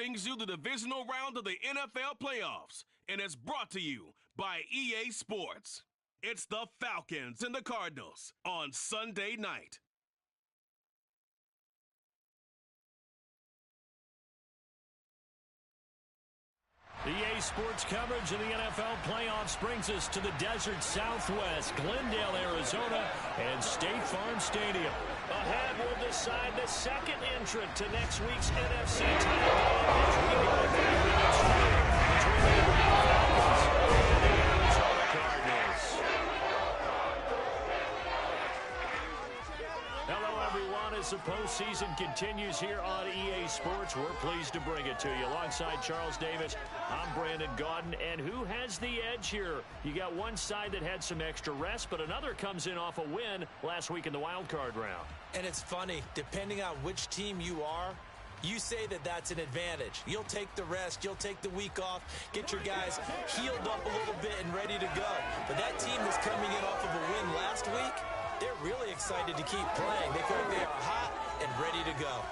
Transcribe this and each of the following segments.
brings you the divisional round of the NFL playoffs, and it's brought to you by EA Sports. It's the Falcons and the Cardinals on Sunday night. EA Sports coverage of the NFL playoffs brings us to the desert Southwest, Glendale, Arizona, and State Farm Stadium. Ahead will decide the second entrant to next week's NFC title game as we go 3 minutes between the Atlanta Falcons and the Arizona Cardinals. Hello, everyone. As the postseason continues here on EA Sports, we're pleased to bring it to you. Alongside Charles Davis, I'm Brandon Gaudin. And who has the edge here? You got one side that had some extra rest, but another comes in off a win last week in the wild card round. And it's funny, depending on which team you are, you say that that's an advantage. You'll take the rest, you'll take the week off, get your guys healed up a little bit and ready to go. But that team that's coming in off of a win last week, they're really excited to keep playing. They feel like they are hot and ready to go.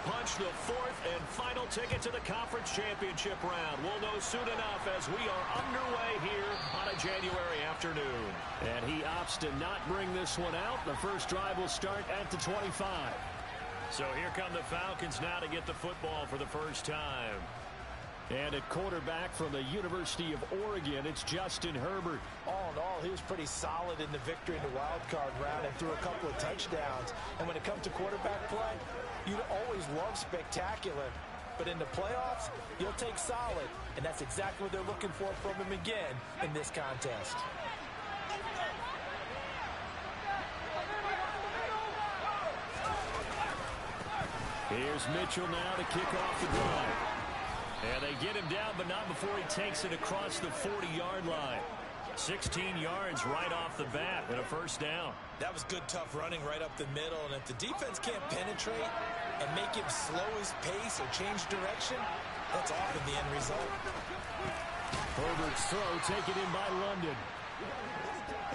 punch the fourth and final ticket to the conference championship round. We'll know soon enough as we are underway here on a January afternoon. And he opts to not bring this one out. The first drive will start at the 25. So here come the Falcons now to get the football for the first time. And at quarterback from the University of Oregon, it's Justin Herbert. All in all, he was pretty solid in the victory in the wild card round and threw a couple of touchdowns. And when it comes to quarterback play, you'd always love spectacular. But in the playoffs, you'll take solid. And that's exactly what they're looking for from him again in this contest. Here's Mitchell now to kick off the drive. And they get him down, but not before he takes it across the 40-yard line. 16 yards right off the bat and a first down. That was good, tough running right up the middle. And if the defense can't penetrate and make him slow his pace or change direction, that's often the end result. Herbert's throw taken in by London.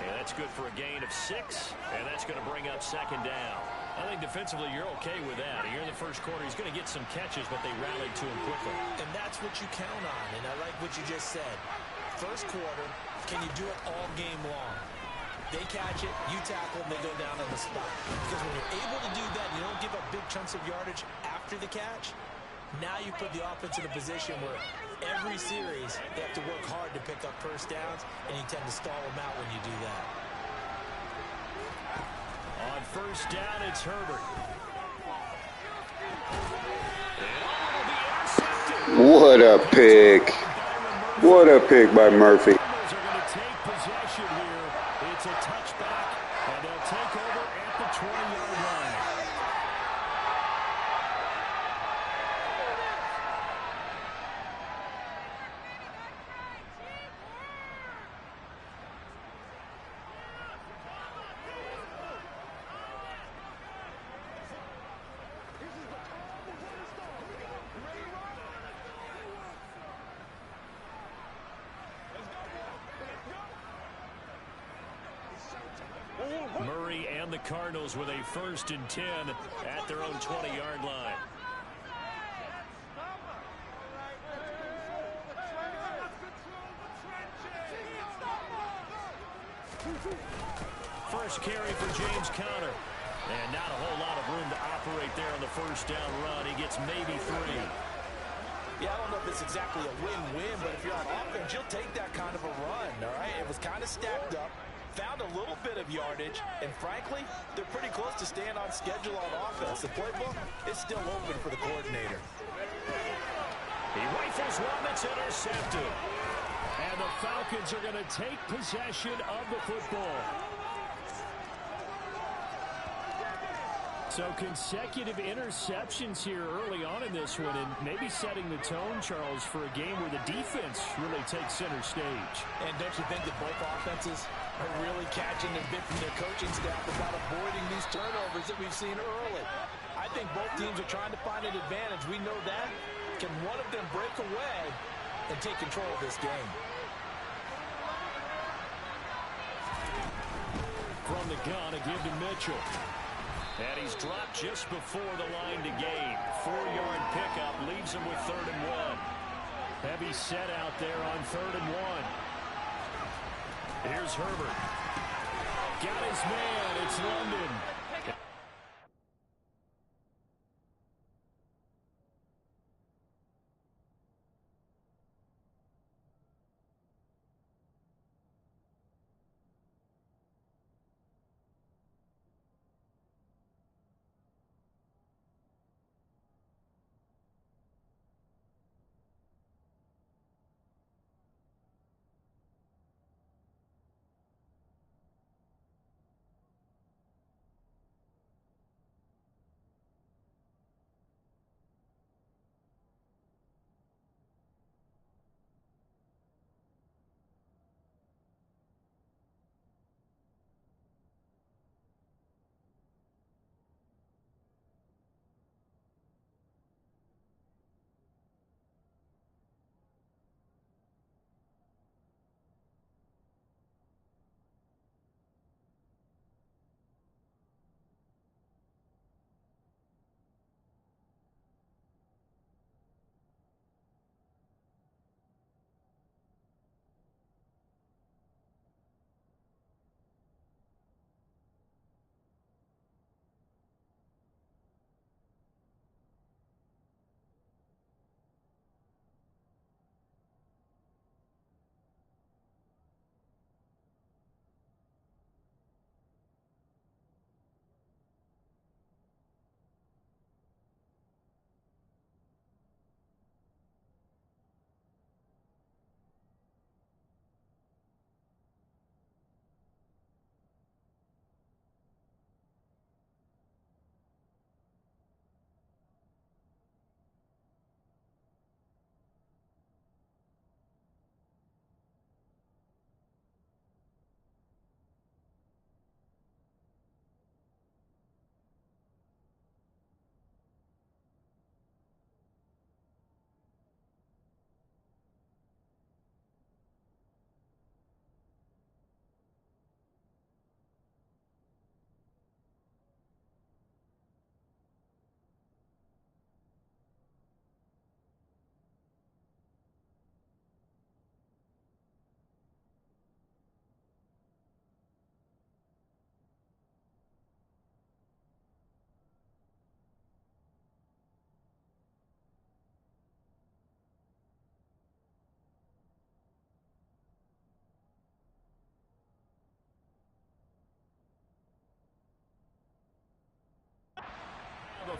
And that's good for a gain of 6, and that's going to bring up second down. I think defensively you're okay with that. Here in the first quarter, he's going to get some catches, but they rallied to him quickly. And that's what you count on, and I like what you just said. First quarter, can you do it all game long? They catch it, you tackle them, they go down on the spot. Because when you're able to do that, you don't give up big chunks of yardage after the catch. Now you put the offense in a position where every series they have to work hard to pick up first downs, and you tend to stall them out when you do that. On first down, it's Herbert. What a pick. What a pick by Murphy. Cardinals are going to take possession here. It's a touchback, and they'll take over at the 20-yard line. Murray and the Cardinals with a 1st and 10 at their own 20-yard line. First carry for James Conner. And not a whole lot of room to operate there on the first down run. He gets maybe 3. Yeah, I don't know if it's exactly a win-win, but if you're on offense, you'll take that kind of a run, all right? It was kind of stacked up. Found a little bit of yardage, and frankly, they're pretty close to staying on schedule on offense. The playbook is still open for the coordinator. He rifles one that's intercepted. And the Falcons are going to take possession of the football. So consecutive interceptions here early on in this one, and maybe setting the tone, Charles, for a game where the defense really takes center stage. And don't you think that both offenses are really catching the bit from their coaching staff about avoiding these turnovers that we've seen early? I think both teams are trying to find an advantage. We know that. Can one of them break away and take control of this game? From the gun, a give to Mitchell. And he's dropped just before the line to gain. 4-yard pickup leaves him with 3rd and 1. Heavy set out there on 3rd and 1. Here's Herbert. Got his man. It's London.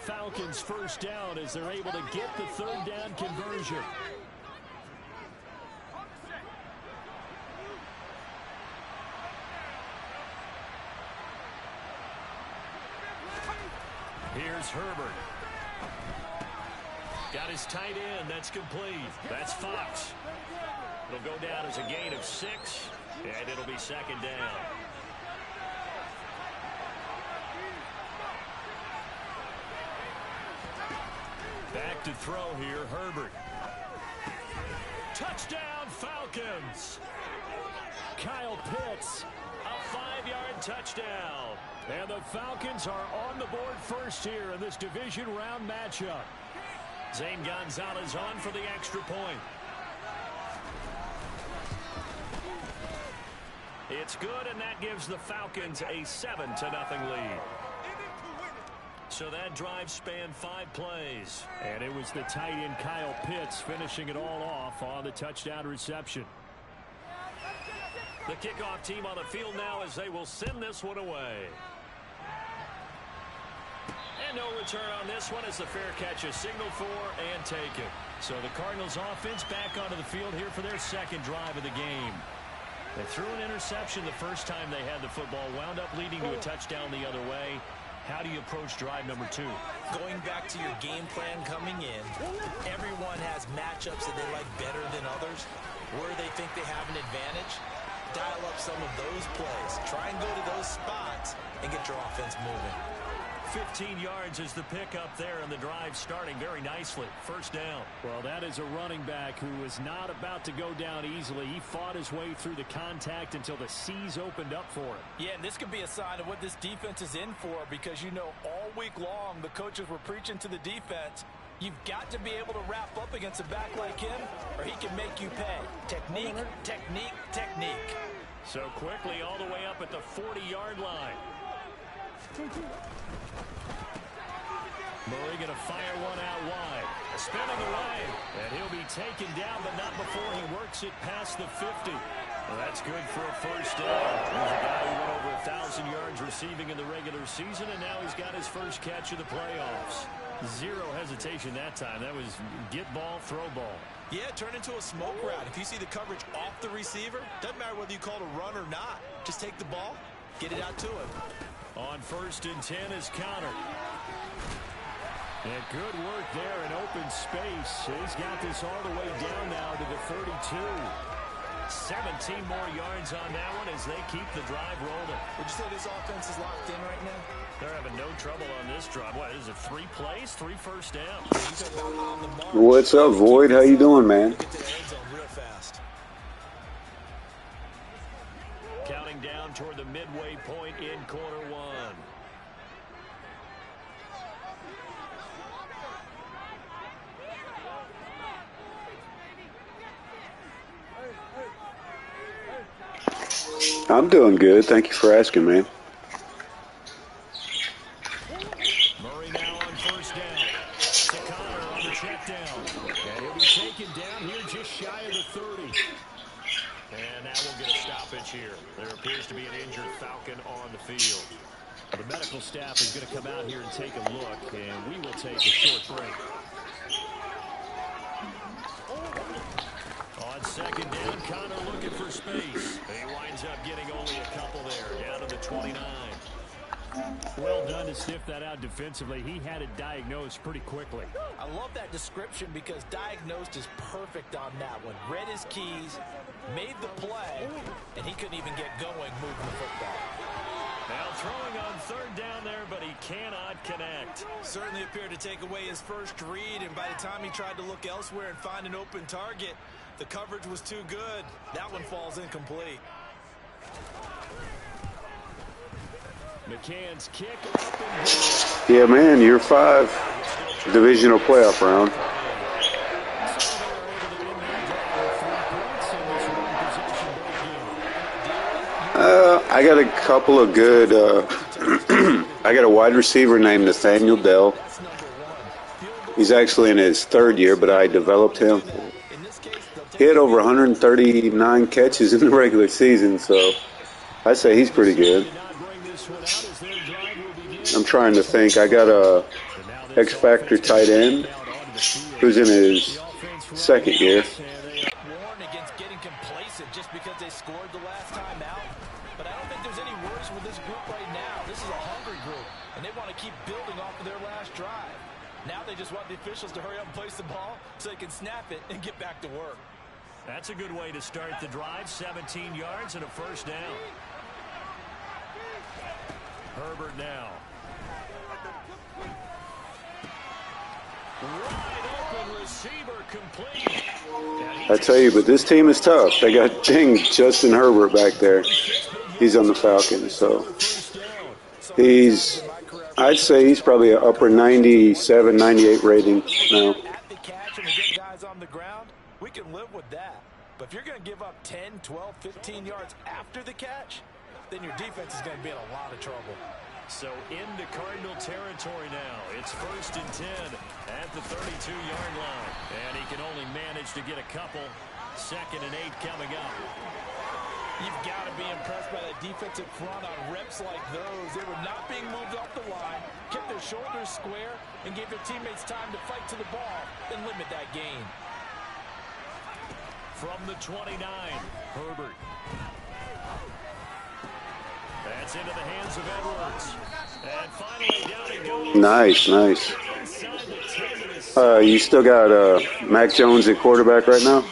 Falcons first down as they're able to get the third down conversion. Here's Herbert. Got his tight end. That's complete. That's Fox. It'll go down as a gain of 6, and it'll be second down. Back to throw here, Herbert. Touchdown, Falcons. Kyle Pitts, a 5-yard touchdown. And the Falcons are on the board first here in this division round matchup. Zane Gonzalez on for the extra point. It's good, and that gives the Falcons a 7-0 lead. So that drive spanned 5 plays. And it was the tight end Kyle Pitts finishing it all off on the touchdown reception. The kickoff team on the field now as they will send this one away. And no return on this one as the fair catch is signaled for and taken. So the Cardinals offense back onto the field here for their second drive of the game. They threw an interception the first time they had the football, wound up leading to a touchdown the other way. How do you approach drive number 2? Going back to your game plan coming in, everyone has matchups that they like better than others. Where they think they have an advantage, dial up some of those plays. Try and go to those spots and get your offense moving. 15 yards is the pickup there, and the drive starting very nicely. First down. Well, that is a running back who was not about to go down easily. He fought his way through the contact until the seas opened up for him. Yeah, and this could be a sign of what this defense is in for, because you know all week long the coaches were preaching to the defense. You've got to be able to wrap up against a back like him, or he can make you pay. Technique, technique, technique. So quickly all the way up at the 40-yard line. Murray going to fire one out wide. Spinning away. And he'll be taken down, but not before he works it past the 50. Well, that's good for a first down. He's a guy who went over 1,000 yards receiving in the regular season, and now he's got his first catch of the playoffs. Zero hesitation that time. That was get ball, throw ball. Yeah, turn into a smoke route. If you see the coverage off the receiver, doesn't matter whether you call it a run or not. Just take the ball, get it out to him. On 1st and 10 is counter. And good work there in open space. He's got this all the way down now to the 32. 17 more yards on that one as they keep the drive rolling. Would you say this offense is locked in right now? They're having no trouble on this drive. What is it, 3 plays, 3 first downs? What's up, Void? How you doing, man? Counting down toward the midway point in quarter 1. I'm doing good. Thank you for asking, man. Murray now on 1st down. To Connor on the check down. And he'll be taken down here just shy of the 30. And that will get a stoppage here. There appears to be an injured Falcon on the field. The medical staff is going to come out here and take a look, and we will take a short break. On 2nd down, Connor looking for space. He winds up getting only a couple there, down to the 29. Well done to sniff that out defensively. He had it diagnosed pretty quickly. I love that description because diagnosed is perfect on that one. Read his keys, made the play, and he couldn't even get going moving the football. Now throwing on 3rd down there, but he cannot connect. Certainly appeared to take away his first read, and by the time he tried to look elsewhere and find an open target, the coverage was too good. That one falls incomplete. McCann's kick up and good. Yeah, man, year 5, divisional playoff round. I got a couple of good, I got a wide receiver named Nathaniel Dell. He's actually in his 3rd year, but I developed him. He had over 139 catches in the regular season, so I say he's pretty good. I'm trying to think. I got a X Factor tight end, who's in his second year. Warned against getting complacent just because they scored the last time out. But I don't think there's any worries with this group right now. This is a hungry group, and they want to keep building off of their last drive. Now they just want the officials to hurry up and place the ball so they can snap it and get back to work. That's a good way to start the drive. 17 yards and a first down. Herbert now. Wide open receiver complete. I tell you, but this team is tough. They got Justin Herbert back there. He's on the Falcons, so I'd say he's probably an upper 97, 98 rating now. At the catch and we get guys on the ground, we can live with that. But if you're going to give up 10, 12, 15 yards after the catch, then your defense is going to be in a lot of trouble. So into Cardinal territory now. It's 1st and 10 at the 32-yard line. And he can only manage to get a couple. 2nd and 8 coming up. You've got to be impressed by that defensive front on reps like those. They were not being moved off the line, kept their shoulders square, and gave their teammates time to fight to the ball and limit that gain. From the 29, Herbert. That's into the hands of Edwards. And finally down he goes. Nice. You still got Mac Jones at quarterback right now?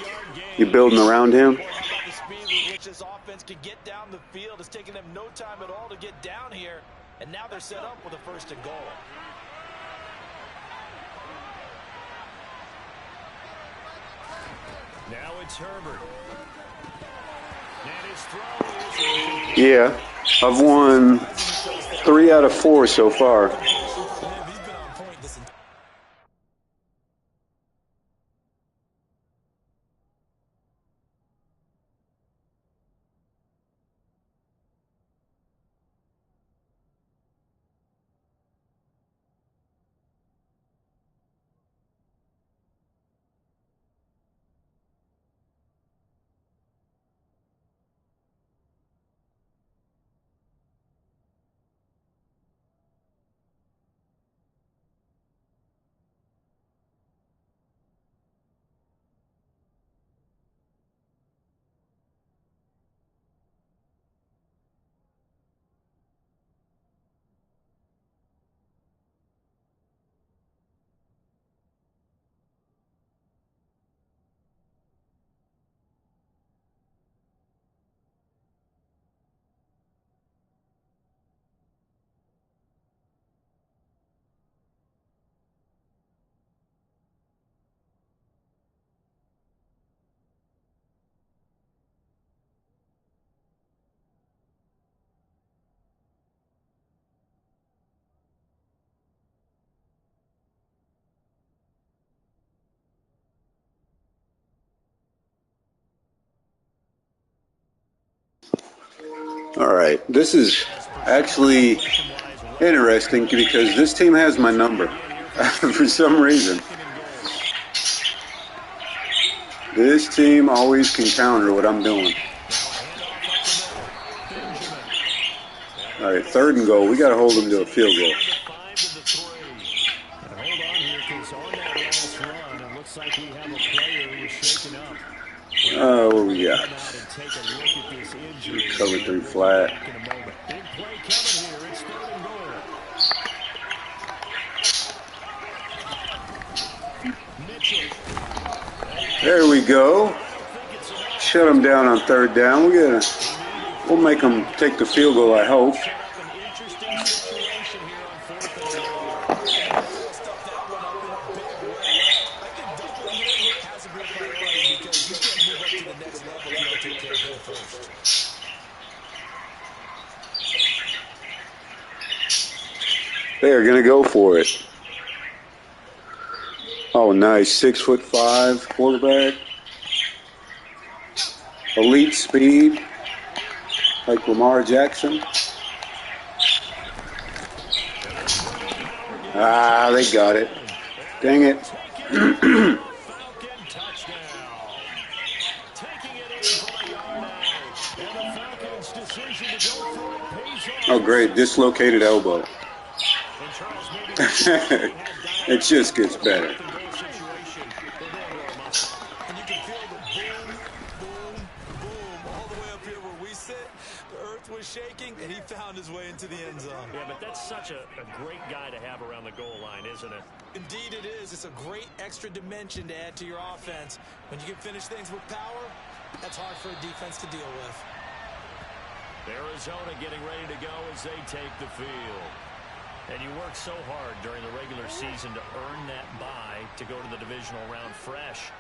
You building around him? The speed with which this offense can get down the field. It's taken them no time at all to get down here. And now they're set up with a 1st and goal. Now it's Herbert. And his throw is... Yeah. I've won 3 out of 4 so far. All right, this is actually interesting because this team has my number for some reason. This team always can counter what I'm doing. All right, 3rd and goal. We got to hold them to a field goal. What we got? Cover 3 flat. There we go. Shut them down on 3rd down. We'll make them take the field goal, I hope. They're going to go for it. Oh, nice. 6'5" quarterback. Elite speed, like Lamar Jackson. Ah, they got it. Dang it. Oh, great. Dislocated elbow. It just gets better. And you can feel the boom, boom, boom all the way up here where we sit. The earth was shaking, and he found his way into the end zone. Yeah, but that's such a great guy to have around the goal line, isn't it? Indeed it is. It's a great extra dimension to add to your offense. When you can finish things with power, that's hard for a defense to deal with. Arizona getting ready to go as they take the field. And you work so hard during the regular season to earn that bye to go to the divisional round fresh.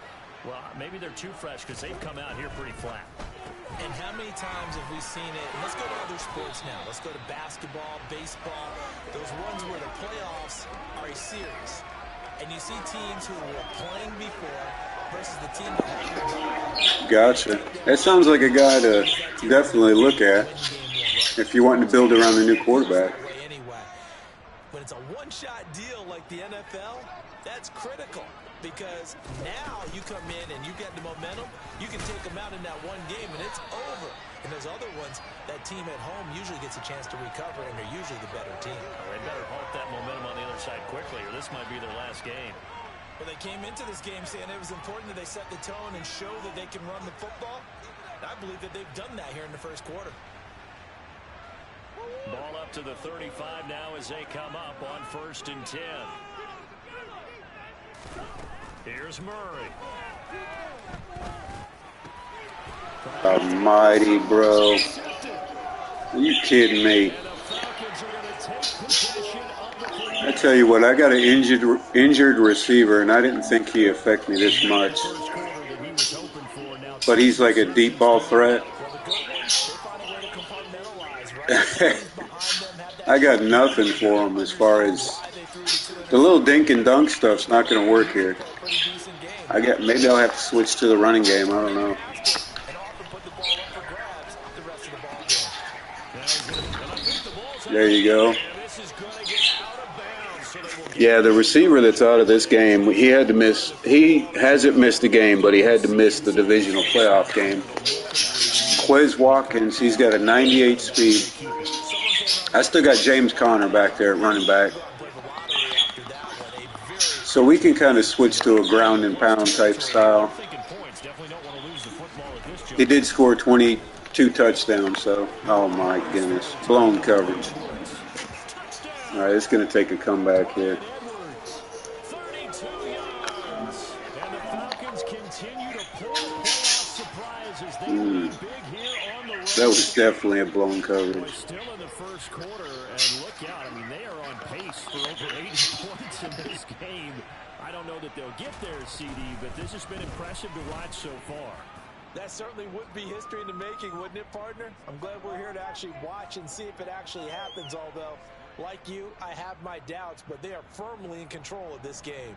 Well, maybe they're too fresh because they've come out here pretty flat. And how many times have we seen it? And let's go to other sports now. Let's go to basketball, baseball, those ones where the playoffs are a series. And you see teams who were playing before versus the team that had. Gotcha. That sounds like a guy to definitely look at if you want to build around the new quarterback. When it's a one-shot deal like the NFL, that's critical. Because now you come in and you get the momentum, you can take them out in that one game and it's over. And those other ones, that team at home usually gets a chance to recover and they're usually the better team. Well, they better halt that momentum on the other side quickly or this might be their last game. Well, they came into this game saying it was important that they set the tone and show that they can run the football. I believe that they've done that here in the first quarter. Ball up to the 35 now as they come up on 1st and 10. Here's Murray. Almighty, bro. Are you kidding me? I tell you what, I got an injured receiver, and I didn't think he'd affect me this much. But he's like a deep ball threat. I got nothing for him as far as the little dink and dunk stuff's not going to work here. Maybe I'll have to switch to the running game. I don't know. There you go. Yeah, the receiver that's out of this game, he hasn't missed a game, but he had to miss the divisional playoff game. Quez Watkins, he's got a 98 speed. I still got James Conner back there at running back. So we can kind of switch to a ground and pound type style. He did score 22 touchdowns, so, oh my goodness. Blown coverage. All right, it's going to take a comeback here. That was definitely a blown coverage. We're still in the first quarter, and look out. I mean, they are on pace for over 80 points in this game. I don't know that they'll get there, CD, but this has been impressive to watch so far. That certainly would be history in the making, wouldn't it, partner? I'm glad we're here to actually watch and see if it actually happens, although, like you, I have my doubts, but they are firmly in control of this game.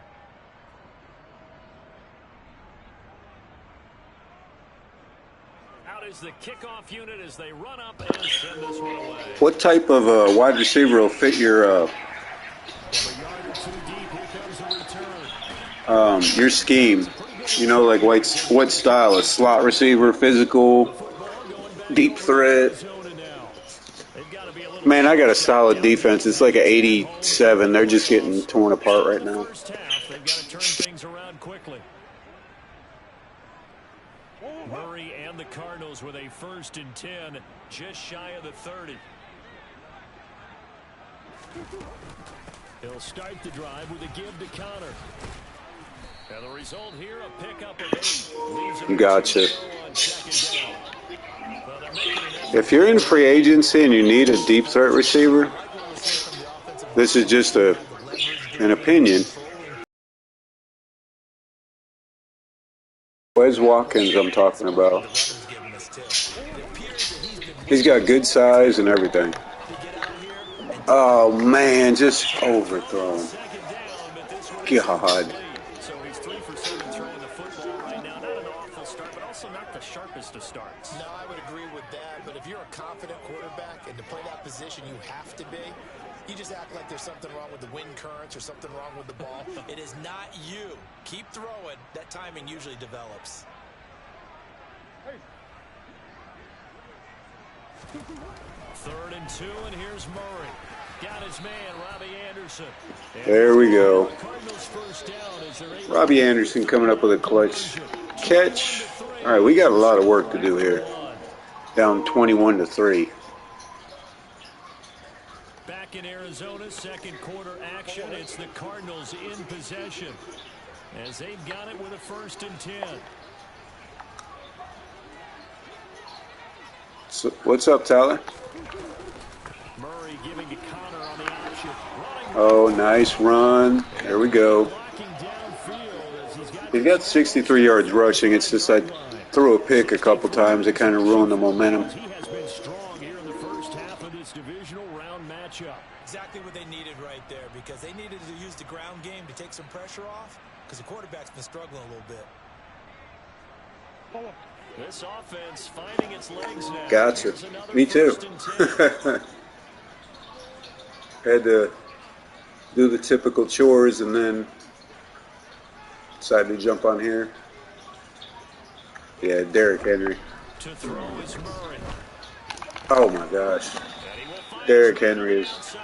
Out is the kickoff unit as they run up and send this one away. What type of wide receiver will fit your scheme? You know, like what style? A slot receiver, physical, deep threat? Man, I got a solid defense. It's like an 87. They're just getting torn apart right now. They've got to turn things around quickly. Murray and the Cardinals with a 1st and 10, just shy of the 30. He'll start the drive with a give to Conner. And the result here, a pickup of 8. Gotcha. If you're in free agency and you need a deep threat receiver, this is just an opinion. Quez Watkins I'm talking about. He's got good size and everything. Oh, man, just overthrown. God. So he's 3 for 7 throwing the football right now. Not an awful start, but also not the sharpest of starts. No, I would agree with that, but if you're a confident quarterback and to play that position you have to be, you just act like there's something wrong with the wind currents or something wrong with the ball. It is not you. Keep throwing. That timing usually develops. 3rd and 2, and here's Murray. Got his man, Robbie Anderson. There we go. Robbie Anderson coming up with a clutch catch. All right, we got a lot of work to do here. Down 21-3. Back in Arizona, second quarter action. It's the Cardinals in possession as they've got it with a 1st and 10. So, what's up, Tyler? Murray giving to Connor on the option. Oh, nice run. There we go. He got 63 yards rushing. It's just I threw a pick a couple times. It kind of ruined the momentum. He has been strong here in the first half of this divisional round matchup. Exactly what they needed right there, because they needed to use the ground game to take some pressure off, because the quarterback's been struggling a little bit. This offense finding its legs now. Gotcha. Me too. Had to do the typical chores and then decided to jump on here. Yeah, Derrick Henry. To throw is Murray. Oh my gosh. Derrick Henry is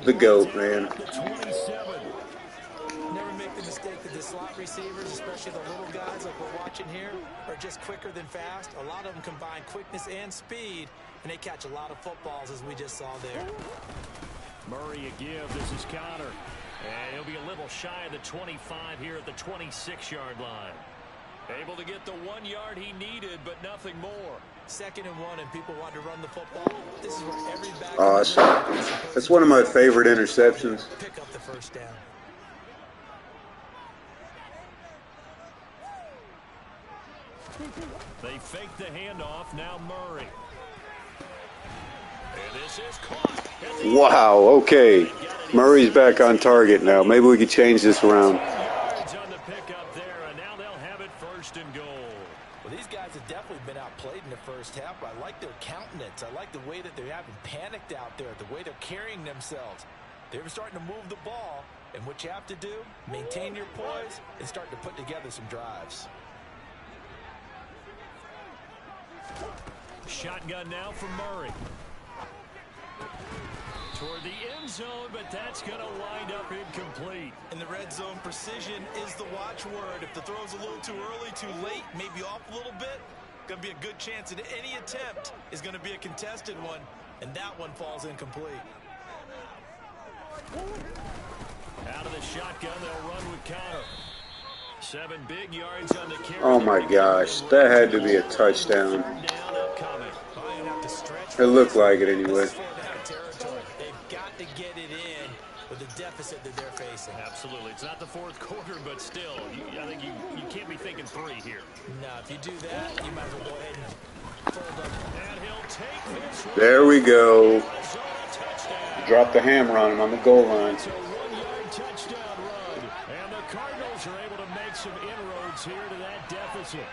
the GOAT, man. Never make the mistake that the slot receivers, especially the little guys like we're watching here, are just quicker than fast. A lot of them combine quickness and speed, and they catch a lot of footballs, as we just saw there. Murray a give. This is Connor. And he'll be a little shy of the 25 here at the 26-yard line. Able to get the 1 yard he needed, but nothing more. 2nd and 1, and people want to run the football. This is where every back. Awesome. That's one of my favorite interceptions. Pick up the 1st down. They fake the handoff. Now Murray. And this is caught. Wow, okay. Murray's back on target now. Maybe we could change this around. Yards on the pickup there, and now they'll have it 1st and goal. Well, these guys have definitely been outplayed in the first half, but I like their countenance. I like the way that they haven't panicked out there, the way they're carrying themselves. They're starting to move the ball, and what you have to do, maintain your poise and start to put together some drives. Shotgun now from Murray. Toward the end zone, but that's going to wind up incomplete. In the red zone, precision is the watchword. If the throw's a little too early, too late, maybe off a little bit, going to be a good chance that any attempt is going to be a contested one, and that one falls incomplete. Out of the shotgun, they'll run with Connor. 7 big yards on the carry. Oh my gosh, that had to be a touchdown. It looked like it anyway. They've got to get it in with the deficit that they're facing. Absolutely. It's not the 4th quarter, but still, I think you can't be thinking 3 here. No, if you do that, you might as well go ahead and fold up. And he'll take this. There we go. Drop the hammer on him on the goal line. It's a 1-yard touchdown run. And the Cardinals are able to make some inroads here to that deficit.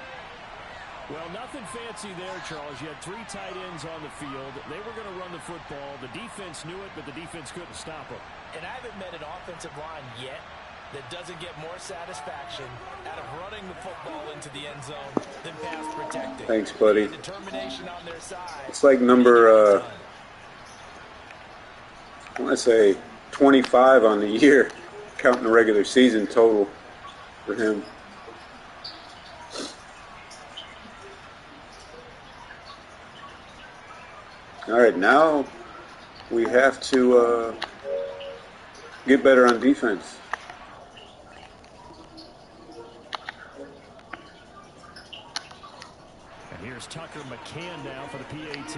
Well, nothing fancy there, Charles. You had 3 tight ends on the field. They were going to run the football. The defense knew it, but the defense couldn't stop them. And I haven't met an offensive line yet that doesn't get more satisfaction out of running the football into the end zone than pass protecting. Thanks, buddy. Determination on their side. It's like number, I want to say 25 on the year, counting the regular season total for him. All right, now we have to get better on defense. And here's Tucker McCann now for the PAT.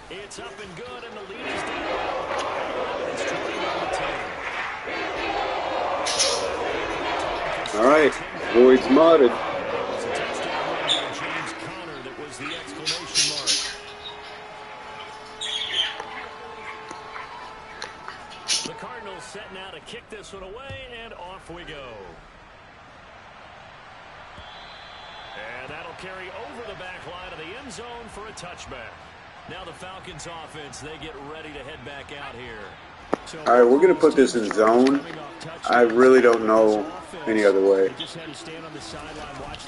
It's up and good, and the lead is down. It's 21-10. All right, void's modded. The exclamation mark. The Cardinals set now to kick this one away, and off we go. And that'll carry over the back line of the end zone for a touchback. Now the Falcons offense, they get ready to head back out here. So, all right, we're going to put this in zone. I really don't know any other way.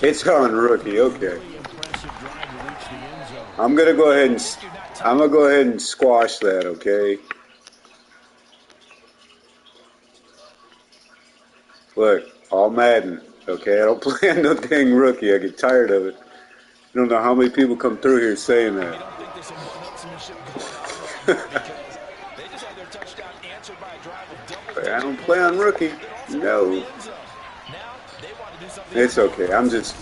It's on rookie, okay. Impressive drive to I'm gonna go ahead and squash that, okay? Look, all Madden, okay? I don't play on no dang rookie. I get tired of it. I don't know how many people come through here saying that. You don't think there's some one-upsmanship going on right now because they just had their touchdown answered by a drive of double. I don't play on rookie. No. It's okay. I'm just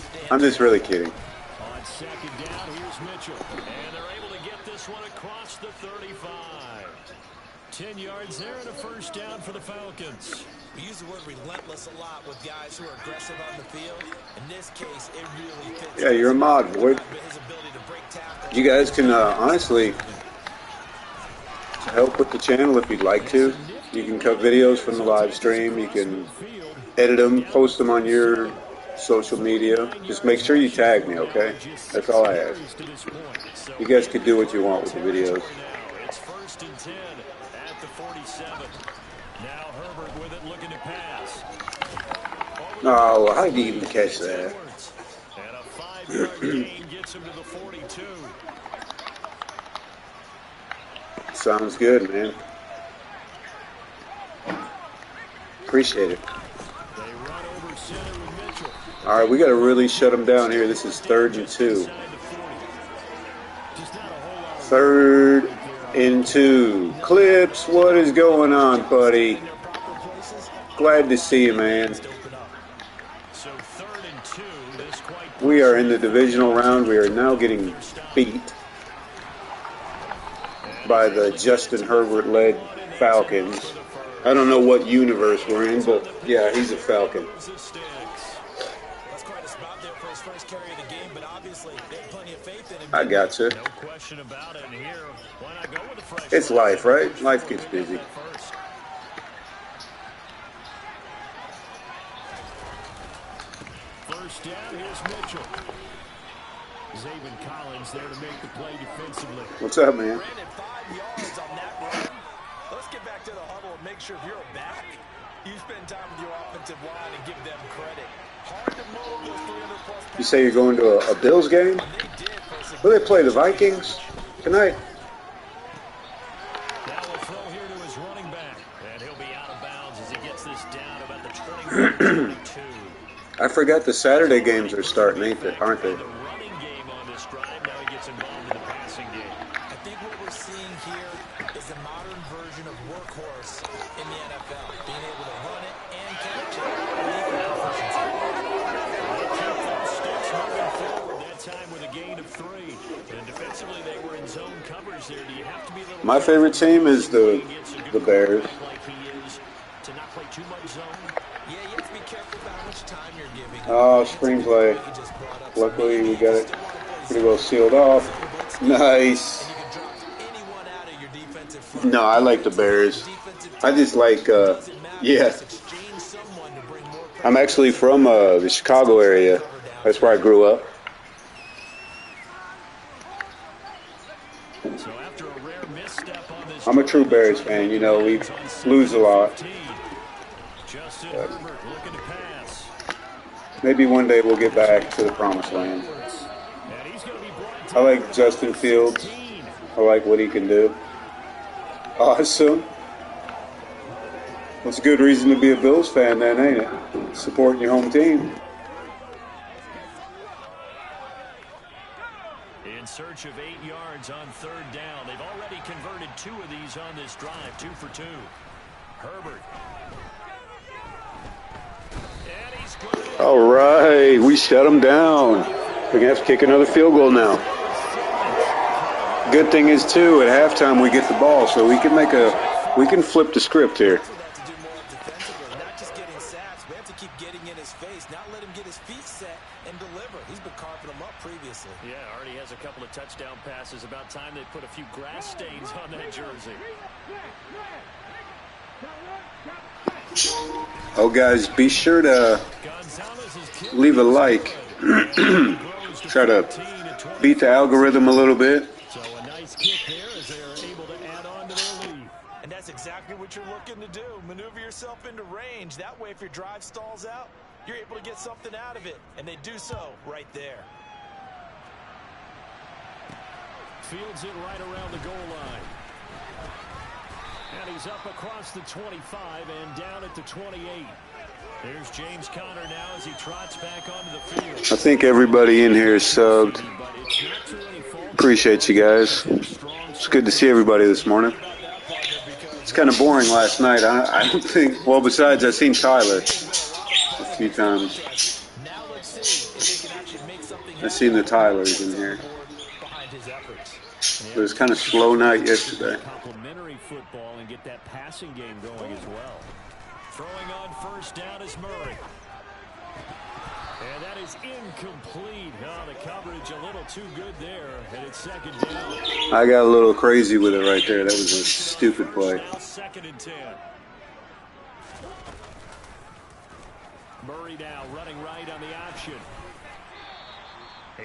really kidding. On second down, here's Mitchell. And they're able to get this one across the 35. 10 yards there and a first down for the Falcons. We use the word relentless a lot with guys who are aggressive on the field. In this case, it really fits. Yeah, you're a mod, boy. You guys can honestly help with the channel if you'd like to. You can cut videos from the live stream. You can edit them, post them on your social media. Just make sure you tag me, okay? That's all I ask. You guys can do what you want with the videos. It's 1st and 10 at the 47. Now Herbert with it, looking to pass. Oh, how did you even catch that? And a 5-yard gain gets him to the 42. Sounds good, man. Appreciate it. They run over center with Mitchell. All right, we got to really shut them down here. This is 3rd and 2. 3rd and 2. Clips, what is going on, buddy? Glad to see you, man. So 3rd and 2. This quite We are in the divisional round. We are now getting beat by the Justin Herbert-led Falcons. I don't know what universe we're in, but yeah, he's a Falcon. That's quite a spot there for his first carry of the game, but obviously they had plenty of faith in him. I gotcha. no question about it. And here, why not go with a fresh It's life, right? Life gets busy. First down, here's Mitchell. Zaven Collins there to make the play defensively. What's up, man? Brandon, 5 yards on that run. Let's get back to the huddle and make sure if you're a back, you spend time with your offensive line and give them credit. Hard to mold those 300-plus. You say you're going to a Bills game? Will they play the Vikings tonight? Now we'll throw here to his running back. And he'll be out of bounds as he gets this down about the 21-22. I forgot the Saturday games are starting, aren't they? The running game on this drive. Now he gets involved in the passing game. I think what we're seeing here is a modern version of workhorse in the NFL. Being able to run it and catch it. Keep those sticks moving forward. That time with a gain of 3. And defensively, they were in zone coverage there. Do you have to be a little My favorite team is the Bears. like he is to not play too much zone? Yeah, you have to be careful about how much time you're giving. Oh, screenplay. Luckily, we got it pretty well sealed off. Nice. No, I like the Bears. I just like, yeah. I'm actually from the Chicago area. That's where I grew up. So after a rare misstep on this I'm a true Bears fan. You know, we lose a lot. Justin Herbert looking to pass. Maybe one day we'll get back to the promised land. And he's going to be brought I like Justin Fields. I like what he can do. Awesome. That's a good reason to be a Bills fan then, ain't it? Supporting your home team. in search of 8 yards on 3rd down. They've already converted 2 of these on this drive, 2 for 2. Herbert. All right, we shut them down. We're going to have to kick another field goal now. Good thing is, too, at halftime we get the ball, so we can flip the script here. Not just getting sacks, we have to keep getting in his face, not let him get his feet set and deliver. He's been carving them up previously. Yeah, already has a couple of touchdown passes. About time they put a few grass stains on that jersey. Oh, guys, be sure to leave a like. Try to beat the algorithm a little bit. So a nice kick there as they are able to add on to their lead. And that's exactly what you're looking to do. Maneuver yourself into range. That way, if your drive stalls out, you're able to get something out of it. And they do so right there. Fields it right around the goal line. And he's up across the 25 and down at the 28. There's James Conner now as he trots back onto the field. I think everybody in here is subbed. Appreciate you guys. It's good to see everybody this morning. It's kind of boring last night. I don't think, well, besides I've seen Tyler a few times. I've seen the Tylers in here. It was kind of slow night yesterday. Complimentary football and get that passing game going as well. Throwing on first down is Murray. And that is incomplete. Oh, the coverage a little too good there. And it's second down. I got a little crazy with it right there. That was a stupid play. Now second and 10. Murray now running right on the option.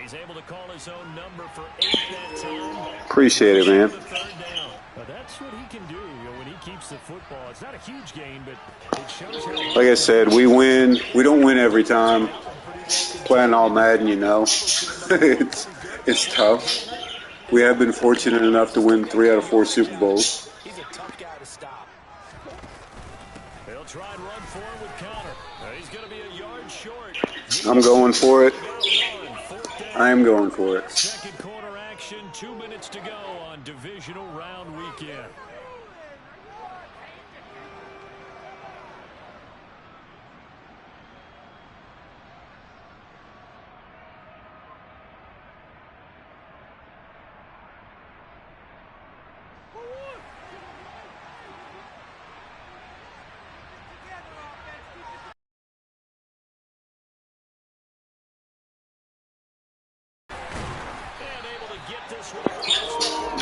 He's able to call his own number for 8 that time. Appreciate it, man. Well, that's what he can do, when he keeps the football. It's not a huge gain, but it shows how. Like I said, we win. We don't win every time. Playing all Madden, you know, it's tough. We have been fortunate enough to win 3 out of 4 Super Bowls. He's a tough guy to stop. They'll try and run forward with Conner. He's going to be a yard short. I'm going for it. I am going for it. Second quarter action, 2 minutes to go on divisional round weekend.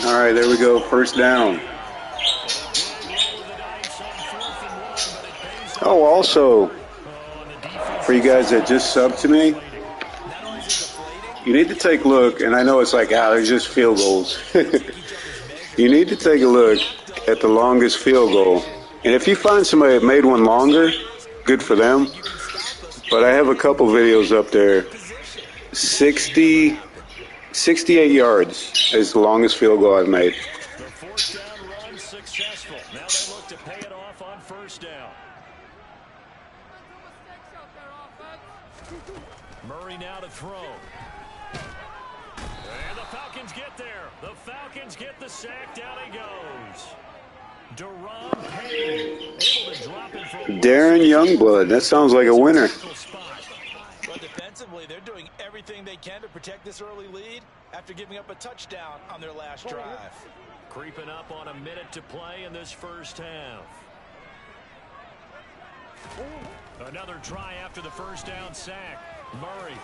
All right, there we go. First down. Oh, also, for you guys that just subbed to me, you need to take a look, and I know it's like, they're just field goals. You need to take a look at the longest field goal. And if you find somebody that made one longer, good for them. But I have a couple videos up there. 68 yards is the longest field goal I've made. The fourth down run successful. Now they look to pay it off on first down. Murray now to throw. And the Falcons get there. The Falcons get the sack. Down he goes. Deron Payne able to drop it from Darren Youngblood. That sounds like a winner. But defensively, they're doing everything they can to protect this early lead after giving up a touchdown on their last drive. Creeping up on a minute to play in this first half. Another try after the first down sack. Murray.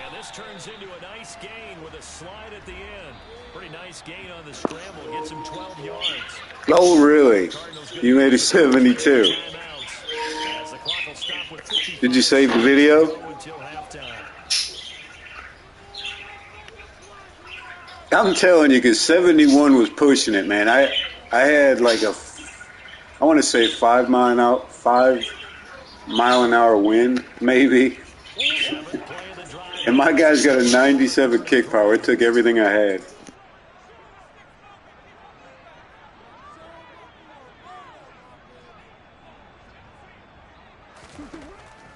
And this turns into a nice gain with a slide at the end. Pretty nice gain on the scramble. Gets him 12 yards. Oh, really? You made it 72. Did you save the video? I'm telling you, because 71 was pushing it, man. I had like I want to say 5 mile an hour wind, maybe. And my guy's got a 97 kick power. It took everything I had.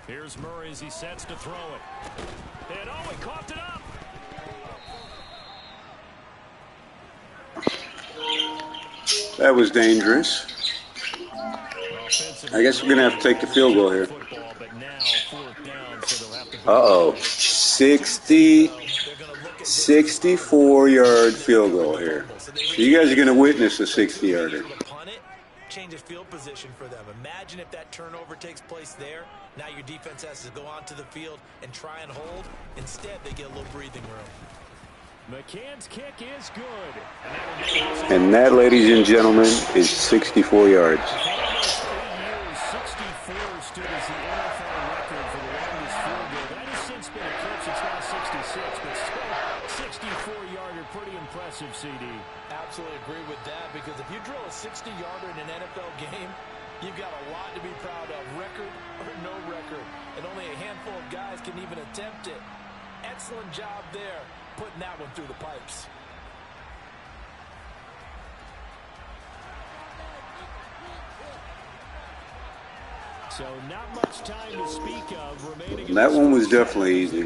Here's Murray as he sets to throw it. And he coughed it up. That was dangerous. I guess we're going to have to take the field goal here. Uh-oh. 64-yard field goal here. So you guys are going to witness a 60-yarder. Change of field position for them. Imagine if that turnover takes place there. Now your defense has to go onto the field and try and hold. Instead, they get a little breathing room. McCann's kick is good. And that, ladies and gentlemen, is 64 yards. 64 stood as the NFL record for the longest field goal. That has since been eclipsed. It's now 66, but still 64-yarder. Pretty impressive, CD. Absolutely agree with that, because if you drill a 60-yarder in an NFL game, you've got a lot to be proud of, record or no record. And only a handful of guys can even attempt it. Excellent job there, putting that one through the pipes. So not much time to speak of remaining. And that one was definitely easy.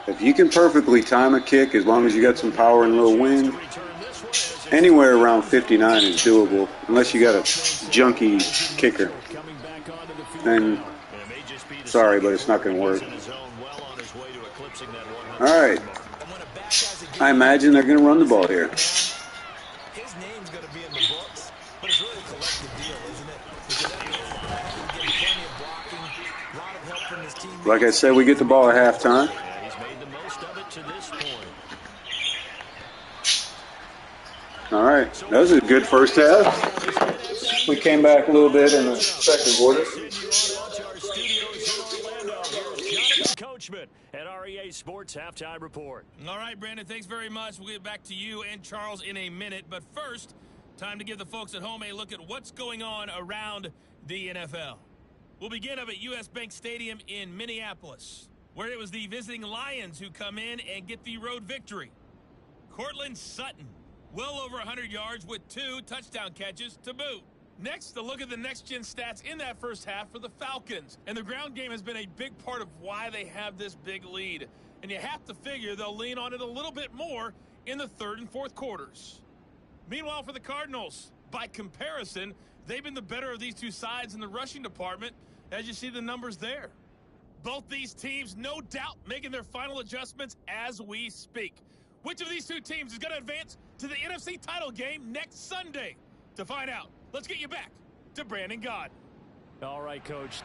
If you can perfectly time a kick, as long as you got some power and a little wind, anywhere around 59 is doable, unless you got a junky kicker. And sorry, but it's not going to work. All right. I imagine they're going to run the ball here. His name's going to be in the books, but it's really a collective deal, isn't it? Because that means getting plenty of blocking, a lot of help from his team. Like I said, we get the ball at halftime. He's made the most of it to this point. All right. That was a good first half. We came back a little bit in the second quarter. Coachman at REA Sports Halftime Report. All right, Brandon, thanks very much. We'll get back to you and Charles in a minute. But first, time to give the folks at home a look at what's going on around the NFL. We'll begin up at U.S. Bank Stadium in Minneapolis, where it was the visiting Lions who come in and get the road victory. Cortland Sutton, well over 100 yards with 2 touchdown catches to boot. Next, a look at the next-gen stats in that first half for the Falcons. And the ground game has been a big part of why they have this big lead. And you have to figure they'll lean on it a little bit more in the third and fourth quarters. Meanwhile, for the Cardinals, by comparison, they've been the better of these two sides in the rushing department, as you see the numbers there. Both these teams, no doubt, making their final adjustments as we speak. Which of these two teams is going to advance to the NFC title game next Sunday? To find out, let's get you back to Brandon Gaudin. All right, Coach.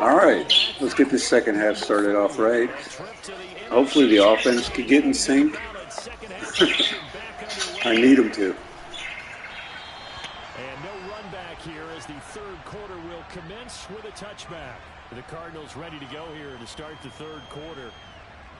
All right, let's get this second half started off right. Hopefully the offense can get in sync. I need them to. And no run back here as the third quarter will commence with a touchback. The Cardinals ready to go here to start the third quarter.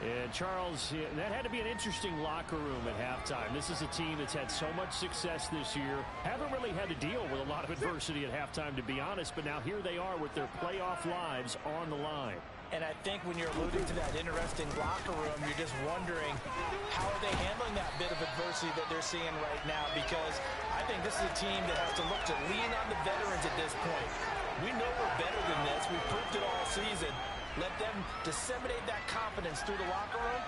And Charles, that had to be an interesting locker room at halftime. This is a team that's had so much success this year. Haven't really had to deal with a lot of adversity at halftime, to be honest. But now here they are with their playoff lives on the line. And I think when you're alluding to that interesting locker room, you're just wondering how are they handling that bit of adversity that they're seeing right now, because I think this is a team that has to look to lean on the veterans at this point. We know we're better than this. We've proved it all season. Let them disseminate that confidence through the locker room.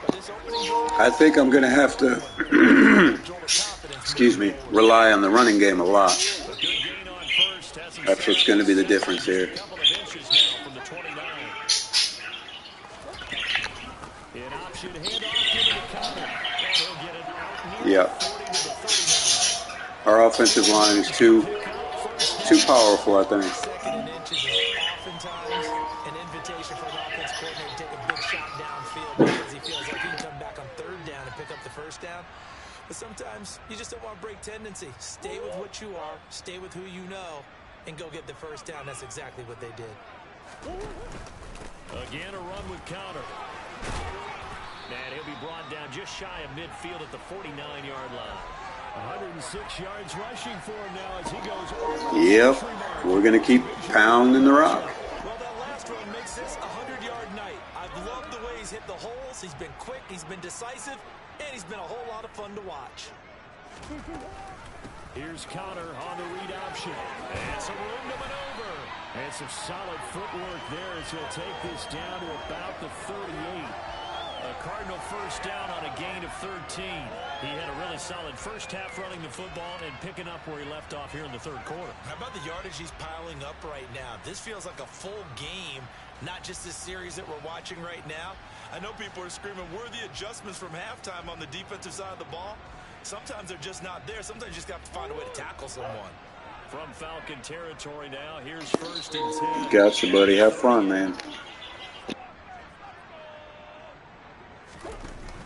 But this opening I think I'm going to have to, excuse me, rely on the running game a lot. That's what's going to be the difference here. Yeah. Our offensive line is too powerful, I think. Second and inches is oftentimes an invitation for an offense coordinator to take a big shot downfield because he feels like he can come back on third down and pick up the first down. But sometimes you just don't want to break tendency. Stay with what you are, stay with who you know, and go get the first down. That's exactly what they did. Again, a run with counter. And he'll be brought down just shy of midfield at the 49-yard line. 106 yards rushing for him now as he goes over. Yep, we're going to keep pounding the rock. Well, that last run makes this a 100-yard night. I've loved the way he's hit the holes. He's been quick, he's been decisive, and he's been a whole lot of fun to watch. Here's Connor on the read option. And some room to maneuver. And some solid footwork there as he'll take this down to about the 38. A Cardinal first down on a gain of 13. He had a really solid first half running the football and picking up where he left off here in the third quarter. How about the yardage he's piling up right now? This feels like a full game, not just this series that we're watching right now. I know people are screaming, where are the adjustments from halftime on the defensive side of the ball? Sometimes they're just not there. Sometimes you just have to find a way to tackle someone. From Falcon territory now, here's first and 10. Gotcha, buddy. Have fun, man.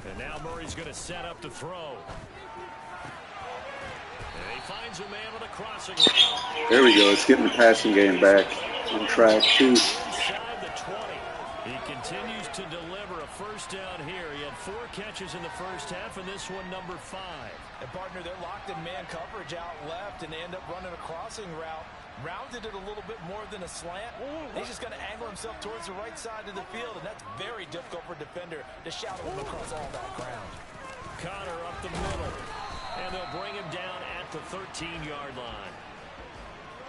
And now Murray's going to set up to throw. And he finds a man with a crossing route. There we go. It's getting the passing game back on track, too. Inside the 20. He continues to deliver a first down here. He had 4 catches in the first half, and this one number 5. And partner, they're locked in man coverage out left, and they end up running a crossing route. Rounded it a little bit more than a slant. He's just going to angle himself towards the right side of the field, and that's very difficult for a defender to shadow him across all that ground. Connor up the middle, and they'll bring him down at the 13-yard line.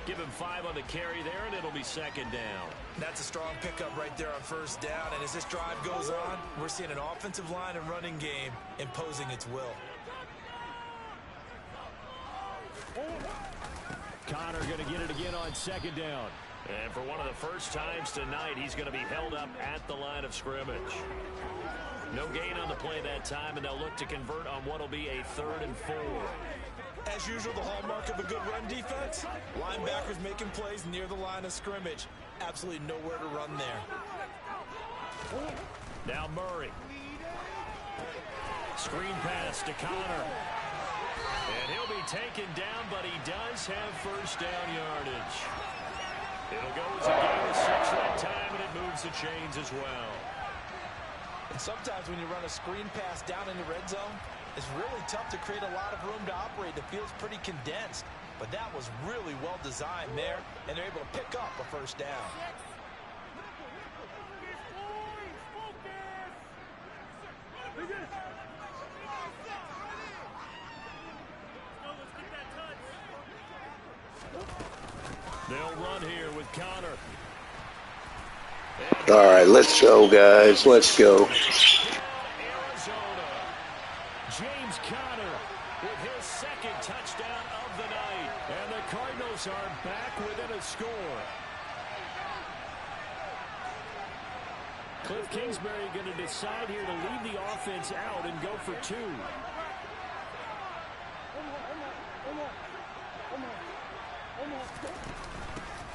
Give him 5 on the carry there, and it'll be second down. That's a strong pickup right there on first down, and as this drive goes on, we're seeing an offensive line and running game imposing its will. Connor going to get it again on second down. And for one of the first times tonight, he's going to be held up at the line of scrimmage. No gain on the play that time, and they'll look to convert on what will be a 3rd and 4. As usual, the hallmark of a good run defense, linebackers making plays near the line of scrimmage. Absolutely nowhere to run there. Now Murray. Screen pass to Connor. And he'll be taken down, but he does have first down yardage. It'll go as a gain of 6 that time, and it moves the chains as well. And sometimes when you run a screen pass down in the red zone, it's really tough to create a lot of room to operate. The field's pretty condensed, but that was really well designed there, and they're able to pick up a first down. They'll run here with Connor. All right, let's go, guys. Let's go. Arizona. James Conner with his 2nd touchdown of the night. And the Cardinals are back within a score. Cliff Kingsbury going to decide here to leave the offense out and go for 2.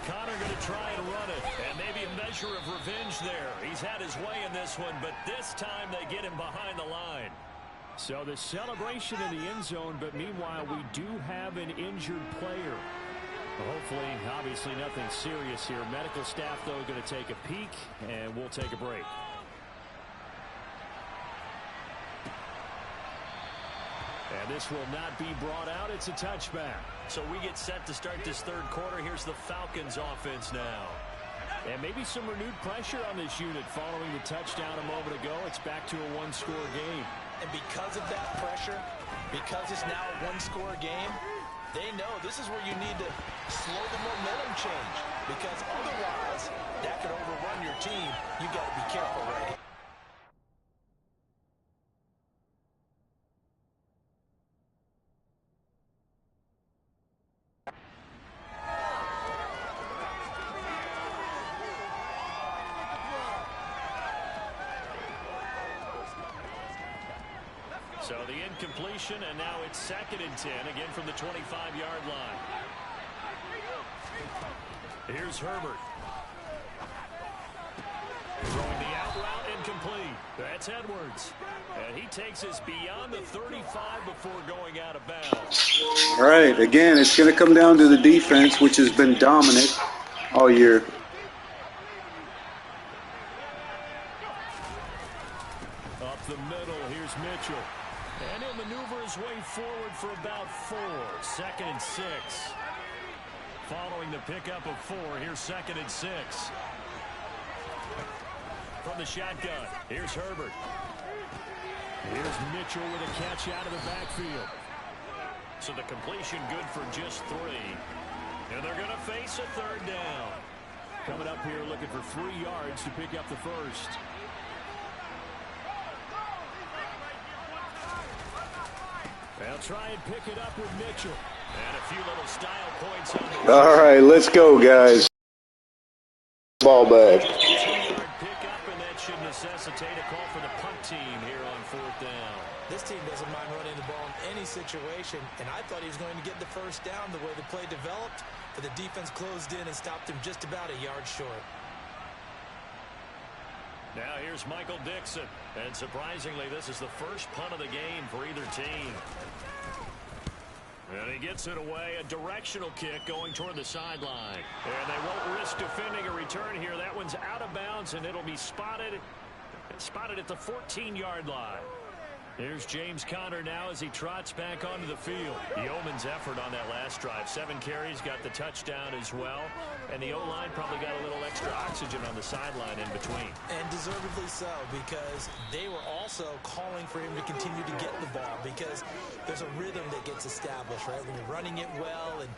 Connor going to try and run it. And maybe a measure of revenge there. He's had his way in this one, but this time they get him behind the line. So the celebration in the end zone, but meanwhile we do have an injured player. Hopefully, obviously nothing serious here. Medical staff, though, going to take a peek, and we'll take a break. And this will not be brought out. It's a touchback. So we get set to start this third quarter. Here's the Falcons offense now. And maybe some renewed pressure on this unit following the touchdown a moment ago. It's back to a one-score game. And because of that pressure, because it's now a one-score game, they know this is where you need to slow the momentum change. Because otherwise, that could overrun your team. You got to be careful, Ray. So the incompletion, and now it's 2nd and 10, again from the 25-yard line. Here's Herbert. Throwing the out route, incomplete. That's Edwards. And he takes us beyond the 35 before going out of bounds. All right, again, it's going to come down to the defense, which has been dominant all year. Up the middle, here's Mitchell. And he'll maneuver his way forward for about 4. 2nd and 6. Following the pickup of 4, here's 2nd and 6. From the shotgun, here's Herbert. Here's Mitchell with a catch out of the backfield. So the completion good for just 3. And they're going to face a 3rd down. Coming up here looking for 3 yards to pick up the first. They'll try and pick it up with Mitchell. And a few little style points on the All right, let's go, guys. Ball back. 2-yard pickup, and that should necessitate a call for the punt team here on 4th down. This team doesn't mind running the ball in any situation, and I thought he was going to get the first down the way the play developed, but the defense closed in and stopped him just about a yard short. Now here's Michael Dixon, and surprisingly, this is the first punt of the game for either team. And he gets it away, a directional kick going toward the sideline. And they won't risk defending a return here. That one's out of bounds, and it'll be spotted at the 14-yard line. Here's James Conner now as he trots back onto the field. Yeoman's effort on that last drive. 7 carries, got the touchdown as well. And the O-line probably got a little extra oxygen on the sideline in between. And deservedly so, because they were also calling for him to continue to get the ball, because there's a rhythm that gets established, right? When you're running it well and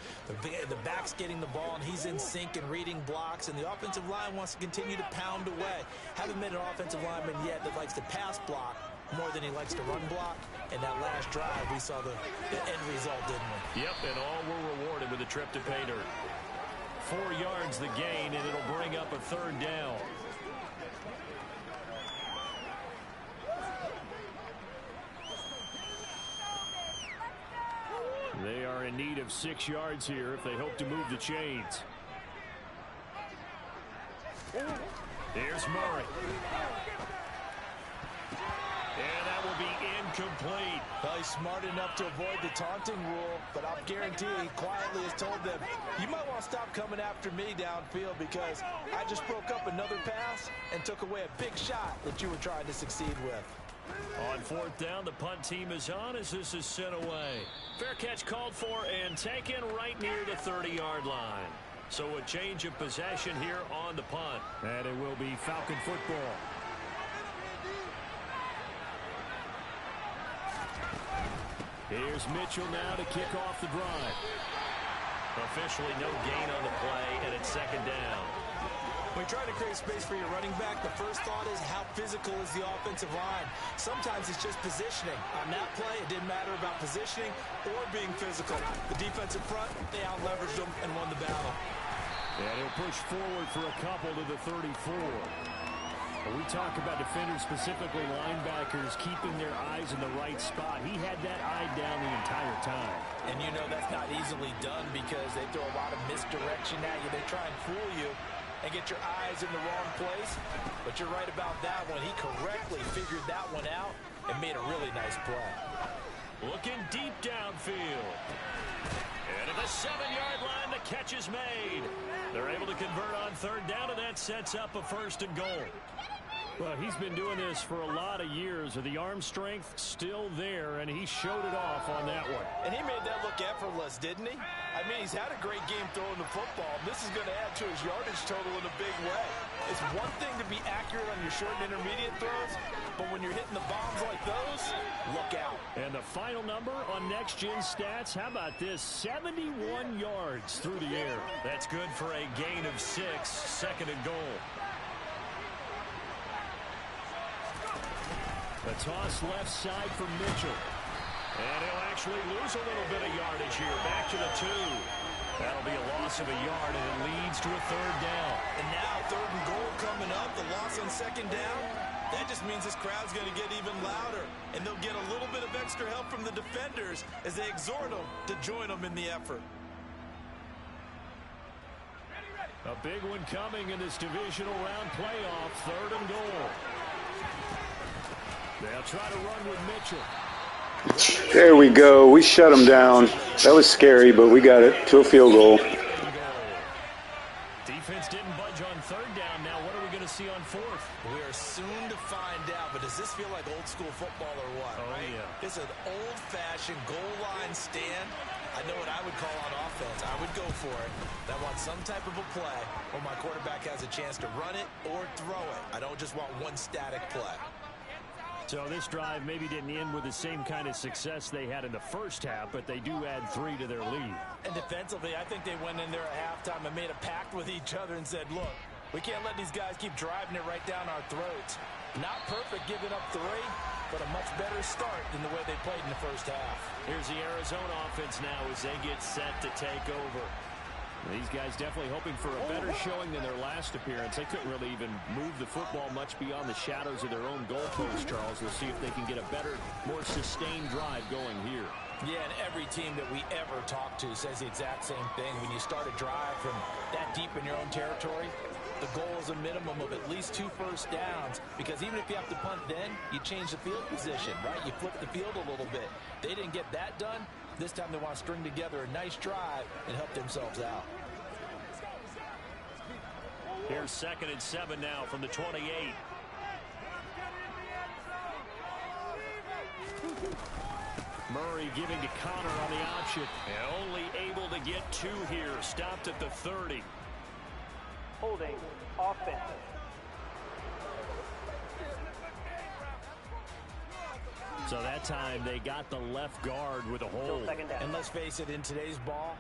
the back's getting the ball and he's in sync and reading blocks, and the offensive line wants to continue to pound away. Haven't met an offensive lineman yet that likes to pass block more than he likes to run block. And that last drive, we saw the end result, didn't we? Yep, and all were rewarded with a trip to pay dirt. 4 yards the gain, and it'll bring up a 3rd down. They are in need of 6 yards here if they hope to move the chains. Here's Murray. And that will be incomplete. Well, he's smart enough to avoid the taunting rule, but I'll guarantee he quietly has told them, you might want to stop coming after me downfield because I just broke up another pass and took away a big shot that you were trying to succeed with. On 4th down, the punt team is on as this is sent away. Fair catch called for and taken right near the 30-yard line. So a change of possession here on the punt. And it will be Falcon football. Here's Mitchell now to kick off the drive. Officially no gain on the play, and it's 2nd down. When you try to create space for your running back, the first thought is how physical is the offensive line. Sometimes it's just positioning. On that play, it didn't matter about positioning or being physical. The defensive front, they out-leveraged them and won the battle. And he'll push forward for a couple to the 34. When we talk about defenders, specifically linebackers, keeping their eyes in the right spot. He had that eye down the entire time. And you know that's not easily done because they throw a lot of misdirection at you. They try and fool you and get your eyes in the wrong place. But you're right about that one. He correctly figured that one out and made a really nice play. Looking deep downfield. And at the 7-yard line, the catch is made. They're able to convert on third down, and that sets up a 1st and goal. Well, he's been doing this for a lot of years. The arm strength still there, and he showed it off on that one. And he made that look effortless, didn't he? I mean, he's had a great game throwing the football. This is going to add to his yardage total in a big way. It's one thing to be accurate on your short and intermediate throws, but when you're hitting the bombs like those, look out. And the final number on Next Gen Stats, how about this? 71 yards through the air. That's good for a gain of 6, 2nd and goal. The toss left side for Mitchell. And he'll actually lose a little bit of yardage here. Back to the 2. That'll be a loss of a yard, and it leads to a 3rd down. And now 3rd and goal coming up. The loss on 2nd down. That just means this crowd's going to get even louder. And they'll get a little bit of extra help from the defenders as they exhort them to join them in the effort. A big one coming in this divisional round playoff. 3rd and goal. They'll try to run with Mitchell. There we go. We shut them down. That was scary, but we got it to a field goal. Defense didn't budge on 3rd down. Now what are we going to see on 4th? We're soon to find out, but does this feel like old school football or what? Oh, right? Yeah. It's an old-fashioned goal line stand. I know what I would call on offense. I would go for it. I want some type of a play where my quarterback has a chance to run it or throw it. I don't just want one static play. So this drive maybe didn't end with the same kind of success they had in the first half, but they do add 3 to their lead. And defensively, I think they went in there at halftime and made a pact with each other and said, look, we can't let these guys keep driving it right down our throats. Not perfect giving up 3, but a much better start than the way they played in the first half. Here's the Arizona offense now as they get set to take over. These guys definitely hoping for a better showing than their last appearance. They couldn't really even move the football much beyond the shadows of their own goalpost, Charles. We'll see if they can get a better, more sustained drive going here. Yeah, and every team that we ever talk to says the exact same thing. When you start a drive from that deep in your own territory, the goal is a minimum of at least 2 first downs, because even if you have to punt then, you change the field position, right? You flip the field a little bit. They didn't get that done. This time they want to string together a nice drive and help themselves out. Here's 2nd and 7 now from the 28. Murray giving to Connor on the option. And only able to get 2 here. Stopped at the 30. Holding offense. So that time they got the left guard with a hold. And let's face it, in today's ball,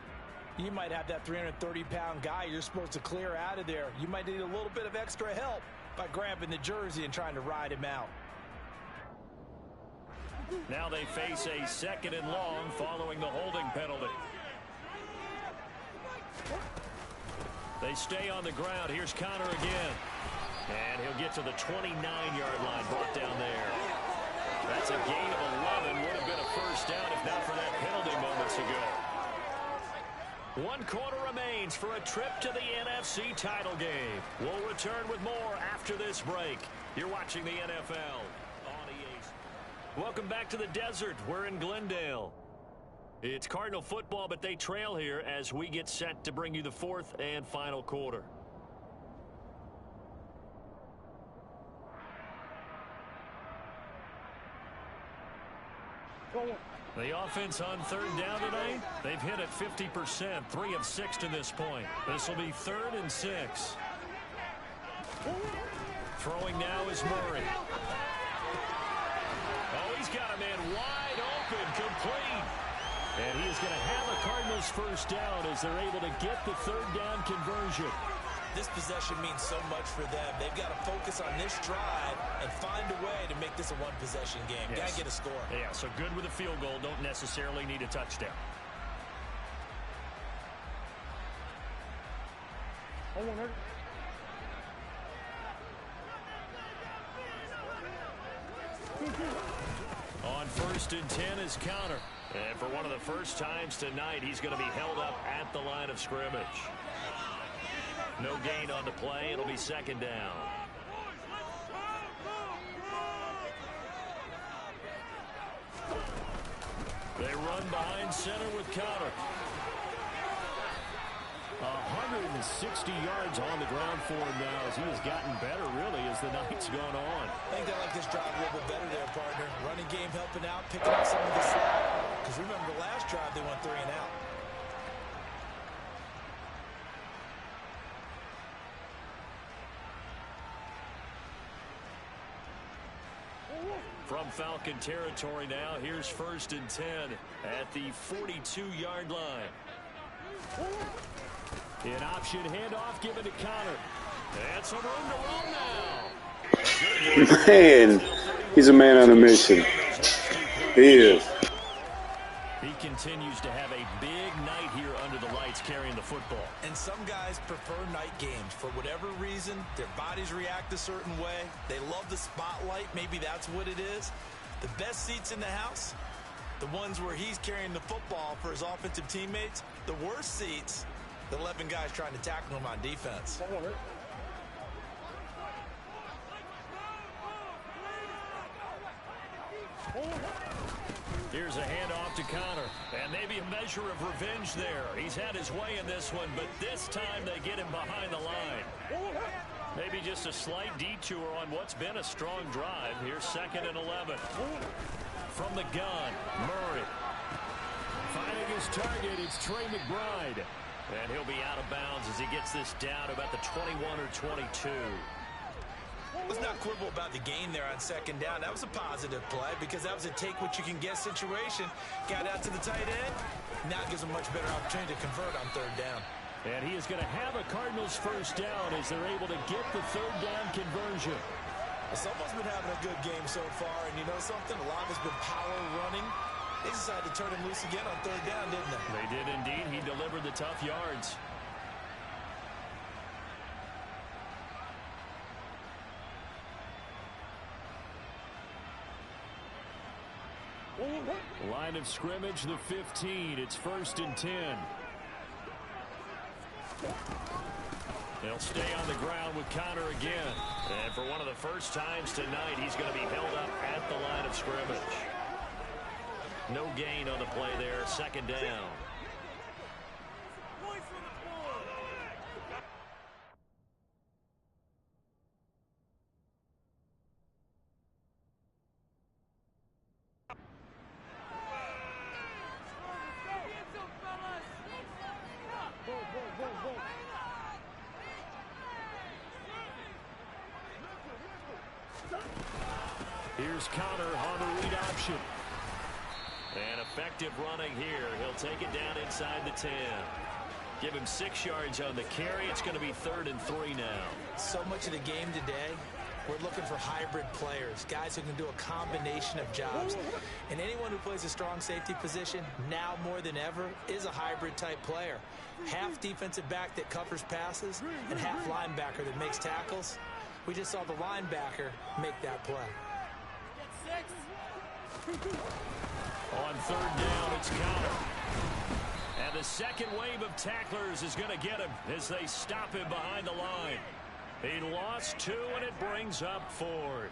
you might have that 330-pound guy you're supposed to clear out of there. You might need a little bit of extra help by grabbing the jersey and trying to ride him out. Now they face a 2nd and long following the holding penalty. They stay on the ground. Here's Connor again. And he'll get to the 29-yard line, brought down there. That's a gain of 11. Would have been a first down if not for that penalty moments ago. 1 quarter remains for a trip to the NFC title game. We'll return with more after this break. You're watching the NFL on EA. Welcome back to the desert. We're in Glendale. It's Cardinal football, but they trail here as we get set to bring you the 4th and final quarter. The offense on 3rd down tonight, they've hit at 50%, 3 of 6 to this point. This will be 3rd and 6. Throwing now is Murray. Oh, he's got a man wide open, complete. And he is going to have a Cardinals first down as they're able to get the 3rd down conversion. This possession means so much for them. They've got to focus on this drive and find a way to make this a one-possession game. Yes. Got to get a score. Yeah, so good with a field goal. Don't necessarily need a touchdown. On first and 10 is Connor. And for one of the first times tonight, he's going to be held up at the line of scrimmage. No gain on the play. It'll be second down. They run behind center with Connor. 160 yards on the ground for him now as he has gotten better, really, as the night's gone on. I think they like this drive a little bit better there, partner. Running game helping out, picking up some of the slack. Because remember, the last drive they went 3 and out. From Falcon territory now, here's first and 10 at the 42-yard line. An option handoff given to Connor. And some room to roll now. Man, he's a man on a mission. He is. He continues to have a big night here under the lights carrying the football. And some guys prefer night games. For whatever reason, their bodies react a certain way. They love the spotlight. Maybe that's what it is. The best seats in the house, the ones where he's carrying the football for his offensive teammates. The worst seats, the 11 guys trying to tackle him on defense. Here's a handoff to Connor. And maybe a measure of revenge there. He's had his way in this one, but this time they get him behind the line. Maybe just a slight detour on what's been a strong drive. Here's second and 11. From the gun, Murray. Finding his target, it's Trey McBride. And he'll be out of bounds as he gets this down about the 21 or 22. Let's not quibble about the gain there on second down. That was a positive play because that was a take-what-you-can-get situation. Got out to the tight end. Now it gives him a much better opportunity to convert on third down. And he is going to have a Cardinals first down as they're able to get the third down conversion. Someone's been having a good game so far, and you know something? A lot of it's been power running. They decided to turn him loose again on third down, didn't they? They did indeed. He delivered the tough yards. Line of scrimmage, the 15. It's first and 10. They'll stay on the ground with Connor again. And for one of the first times tonight, he's going to be held up at the line of scrimmage. No gain on the play there. Second down. Here's Connor on the read option. And effective running here. He'll take it down inside the 10. Give him 6 yards on the carry. It's going to be 3rd and 3 now. So much of the game today, we're looking for hybrid players, guys who can do a combination of jobs. And anyone who plays a strong safety position, now more than ever, is a hybrid type player. Half defensive back that covers passes and half linebacker that makes tackles. We just saw the linebacker make that play. On third down, it's Connor. And the second wave of tacklers is going to get him as they stop him behind the line. He lost 2, and it brings up 4th.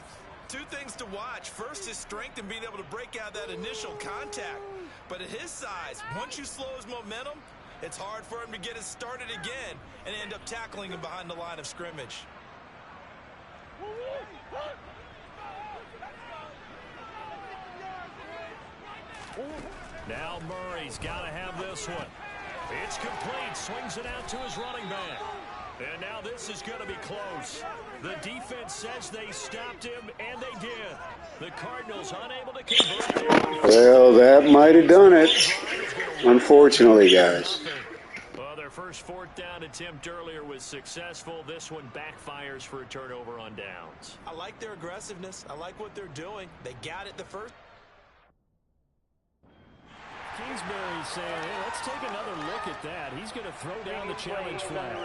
2 things to watch. First, his strength and being able to break out that initial contact. But at his size, once you slow his momentum, it's hard for him to get it started again and end up tackling him behind the line of scrimmage. Now Murray's got to have this one. It's complete. Swings it out to his running back. And now this is going to be close. The defense says they stopped him, and they did. The Cardinals unable to convert. Well, that might have done it. Unfortunately, guys. Well, their first 4th down attempt earlier was successful. This one backfires for a turnover on downs. I like their aggressiveness. I like what they're doing. They got it the first. Kingsbury's saying, hey, let's take another look at that. He's going to throw down the challenge flag.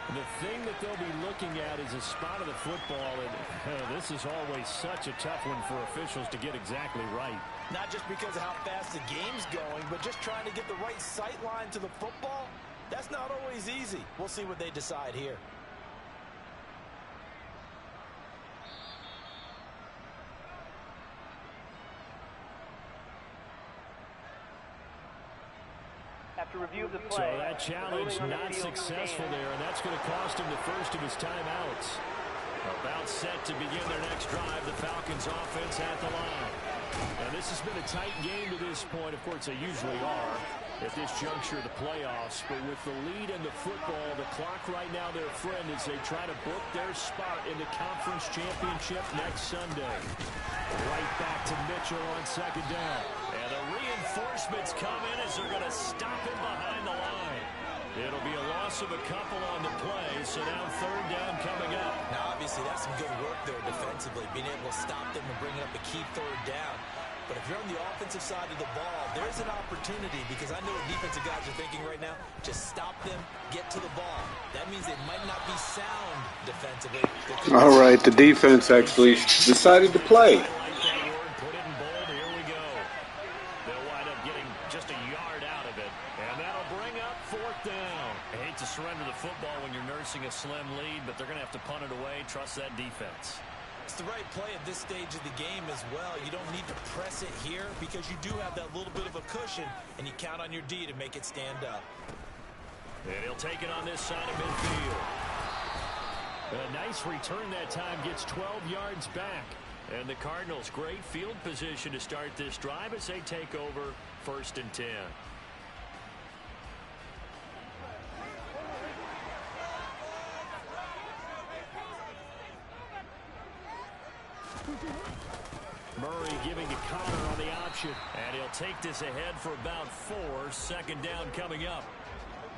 The thing that they'll be looking at is a spot of the football, and this is always such a tough one for officials to get exactly right. Not just because of how fast the game's going, but just trying to get the right sight line to the football. That's not always easy. We'll see what they decide here. After review of the play, so that challenge not successful there, and that's going to cost him the first of his timeouts. About set to begin their next drive, the Falcons offense at the line. And this has been a tight game to this point. Of course, they usually are at this juncture of the playoffs. But with the lead in the football, the clock right now their friend as they try to book their spot in the conference championship next Sunday. Right back to Mitchell on second down. And the reinforcements come in as they're going to stop him behind the line. It'll be a loss of a couple on the play, so now third down coming up. Now, obviously, that's some good work there defensively, being able to stop them and bring up a key third down. But if you're on the offensive side of the ball, there's an opportunity, because I know what defensive guys are thinking right now. Just stop them, get to the ball. That means they might not be sound defensively. All right, the defense actually decided to play. Put it in bold. Here we go. They'll wind up getting just a yard out of it. And that'll bring up fourth down. I hate to surrender the football when you're nursing a slim lead, but they're going to have to punt it away. Trust that defense. It's the right play at this stage of the game as well. You don't need to press it here because you do have that little bit of a cushion, and you count on your D to make it stand up. And he'll take it on this side of midfield. A nice return that time, gets 12 yards back. And the Cardinals, great field position to start this drive as they take over 1st and 10. Murray giving to Connor on the option. And he'll take this ahead for about 4. Second down coming up.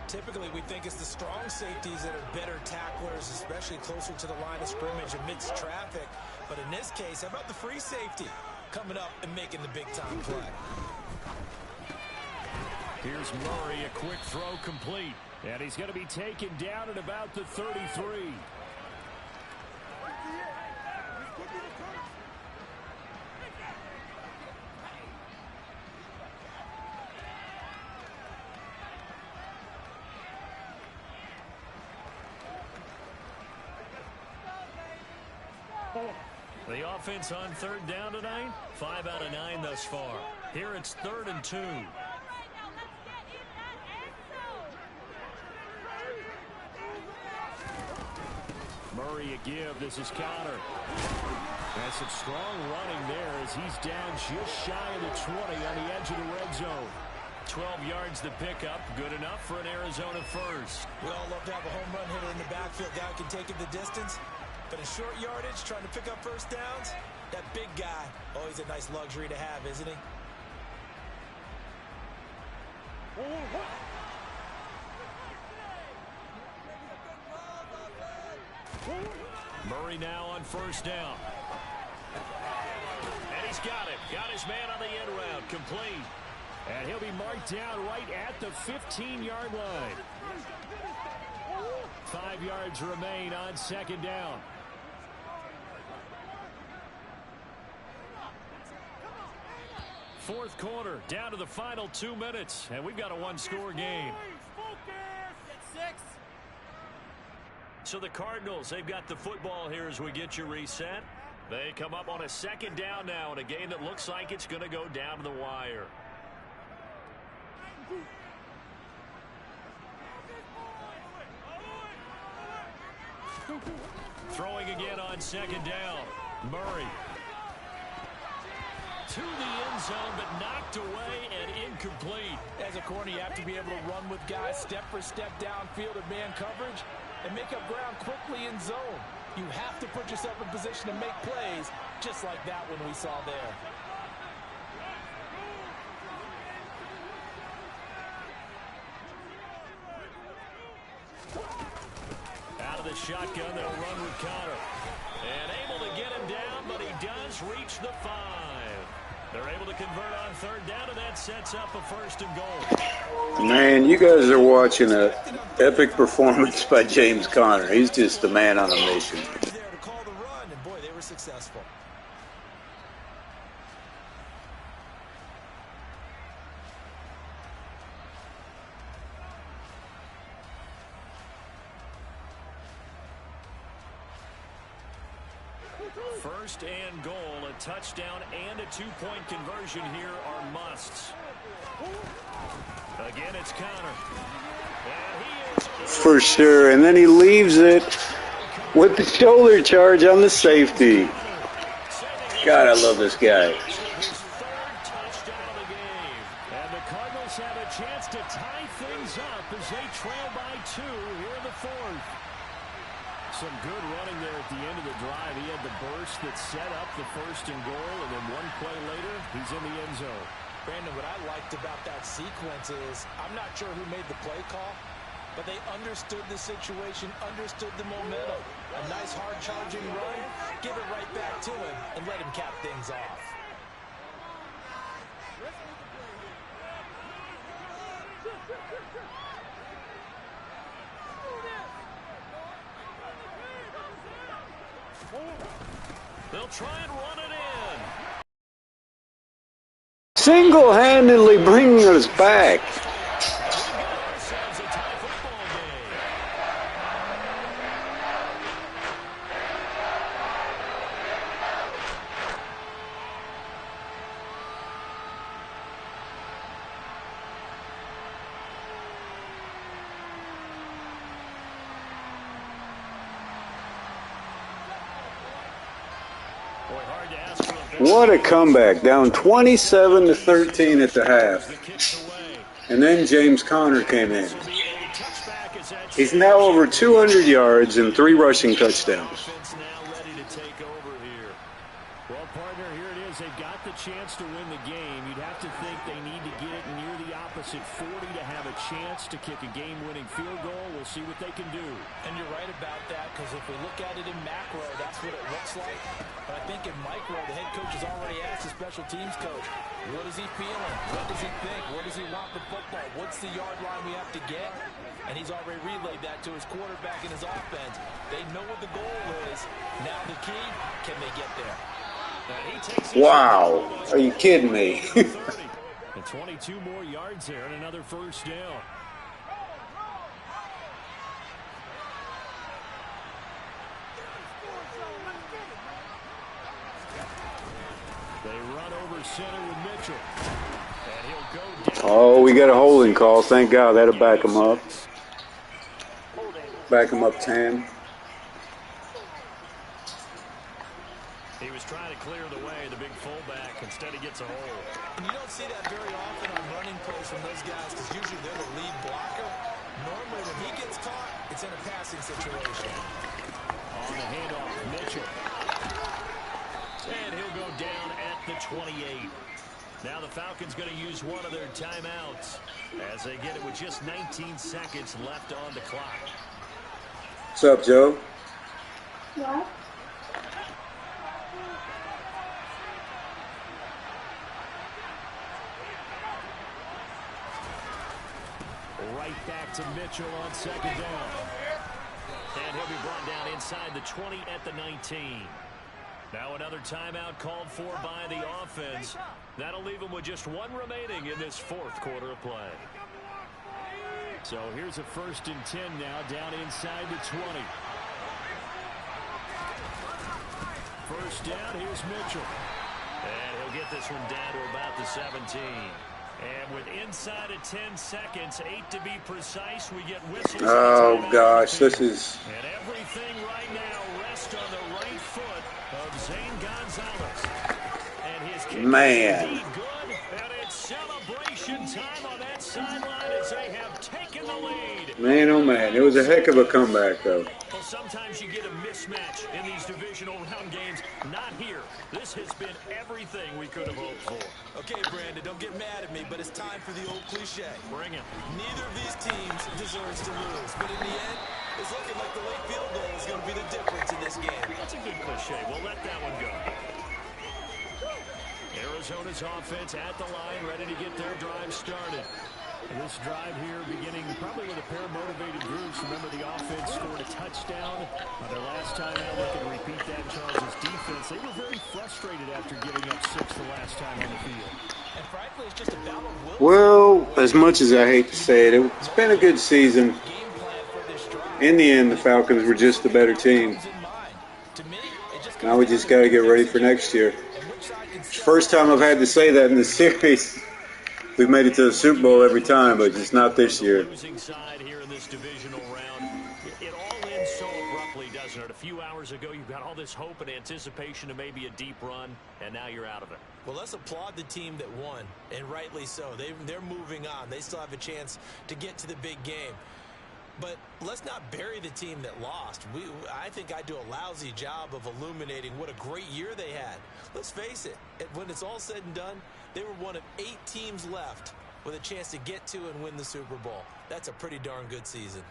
Typically, we think it's the strong safeties that are better tacklers, especially closer to the line of scrimmage amidst traffic. But in this case, how about the free safety coming up and making the big-time play? Here's Murray, a quick throw complete. And he's going to be taken down at about the 33. The offense on third down tonight, 5 out of 9 thus far. Here it's 3rd and 2. Murray a give. This is Connor. That's some strong running there as he's down just shy of the 20 on the edge of the red zone. 12 yards the pickup, good enough for an Arizona first. We all love to have a home run hitter in the backfield. Guy who can take it the distance. But in short yardage, trying to pick up first downs, that big guy, always a nice luxury to have, isn't he? Murray now on first down. And he's got it. Got his man on the end route. Complete. And he'll be marked down right at the 15-yard line. 5 yards remain on second down. Fourth quarter, down to the final 2 minutes, and we've got a one-score game. So the Cardinals, they've got the football here as we get you reset. They come up on a second down now in a game that looks like it's going to go down to the wire. Throwing again on second down. Murray. To the end zone, but knocked away and incomplete. As a corner, you have to be able to run with guys step for step downfield in man coverage and make up ground quickly in zone. You have to put yourself in position to make plays, just like that one we saw there. Out of the shotgun, they'll run with Connor. And able to get him down, but he does reach the 5. They're able to convert on third down, and that sets up a first and goal. Man, you guys are watching an epic performance by James Conner. He's just the man on a mission. There to call the run, and boy, they were successful. First and goal, a touchdown and a two-point conversion here are musts. Again, it's Conner. And he is For sure. And then he leaves it with the shoulder charge on the safety. God, I love this guy. his third touchdown of the game. And the Cardinals have a chance to tie things up as they trail by 2 here in the fourth. Some good running there at the end of the drive. He had the burst that set up the first and goal, and then one play later, he's in the end zone. Brandon, what I liked about that sequence is I'm not sure who made the play call, but they understood the situation, understood the momentum. A nice hard-charging run, give it right back to him, and let him cap things off. They'll try and run it in. Single-handedly bringing us back. Ourselves a tie football game. Boy, hard to ask for a better. What a comeback. Down 27-13 at the half. The kick's away. And then James Conner came in. This will be a touchback as that He's now over 200 yards and 3 rushing touchdowns. Offense now ready to take over here. Well, partner, here it is. They've got the chance to win the game. You'd have to think they need to get it near the opposite 40 to have a chance to kick a game-winning field goal. We'll see what they can do. And you're right about that, because if we look at it in macro, that's what it looks like. But I think in micro, the head coach has already asked the special teams coach, what is he feeling? What does he think? Where does he want the football? What's the yard line we have to get? And he's already relayed that to his quarterback and his offense. They know what the goal is. Now the key, can they get there? And he takes Wow. Are you kidding me? 30. And 22 more yards there and another first down. They run over center with Mitchell. And he'll go down. Oh, we got a holding call. Thank God. That'll back him up. Back him up 10. He was trying to clear the way, the big fullback. Instead, he gets a hold. And you don't see that very often on running plays from those guys, because usually they're the lead blocker. Normally, when he gets caught, it's in a passing situation. On the handoff, Mitchell. And he'll go down at the 28. Now the Falcons going to use one of their timeouts as they get it with just 19 seconds left on the clock. What's up, Joe? What? Right back to Mitchell on second down. And he'll be brought down inside the 20 at the 19. Now another timeout called for by the offense. That'll leave them with just one remaining in this fourth quarter of play. So here's a 1st and 10 now, down inside the 20. First down, here's Mitchell. And he'll get this one down to about the 17. And with inside of 10 seconds, 8 to be precise, we get whistles. Oh, gosh. This is... And everything right now rests on the right foot of Zane Gonzalez. And his kick Man. is indeed good. And it's celebration time on that sideline as they have taken the lead. Man, oh, man. It was a heck of a comeback, though. Well, sometimes you get a mismatch in these divisional round games. Not here. This has been everything we could have hoped for. Okay, Brandon, don't get mad at me, but it's time for the old cliche. Bring it. Neither of these teams deserves to lose, but in the end, it's looking like the late field goal is going to be the difference in this game. That's a good cliche. We'll let that one go. Arizona's offense at the line, ready to get their drive started. And this drive here beginning probably with a pair of motivated groups. Remember, the offense scored a touchdown their last time out. They can repeat that. Charles's defense, they were very frustrated after giving up 6 the last time on the field. And frankly, it's just a battle of Well, as much as I hate to say it, it's been a good season. In the end, the Falcons were just the better team. Now we just got to get ready for next year. First time I've had to say that in the series. We've made it to the Super Bowl every time, but just not this year. Losing side here in this divisional round. It all ends so abruptly, doesn't it? A few hours ago, you've got all this hope and anticipation of maybe a deep run, and now you're out of it. Well, let's applaud the team that won, and rightly so. They're moving on. They still have a chance to get to the big game. But let's not bury the team that lost. I think I do a lousy job of illuminating what a great year they had. Let's face it, when it's all said and done, they were one of 8 teams left with a chance to get to and win the Super Bowl. That's a pretty darn good season.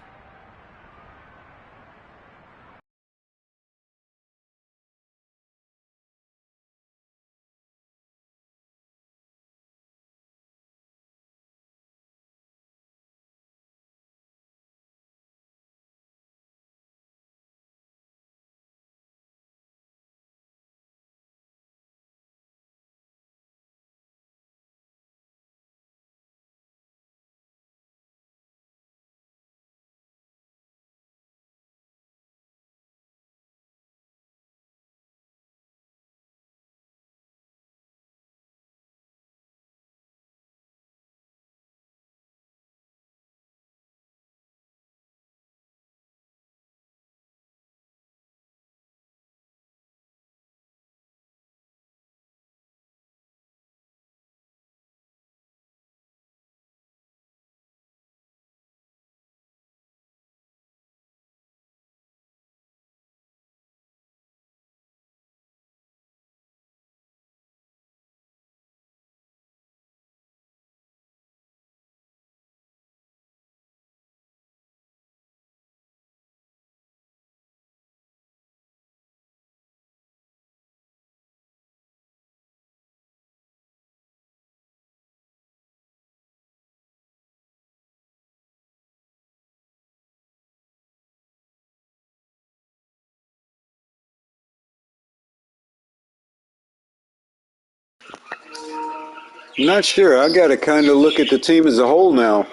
I'm not sure. I got to kind of look at the team as a whole now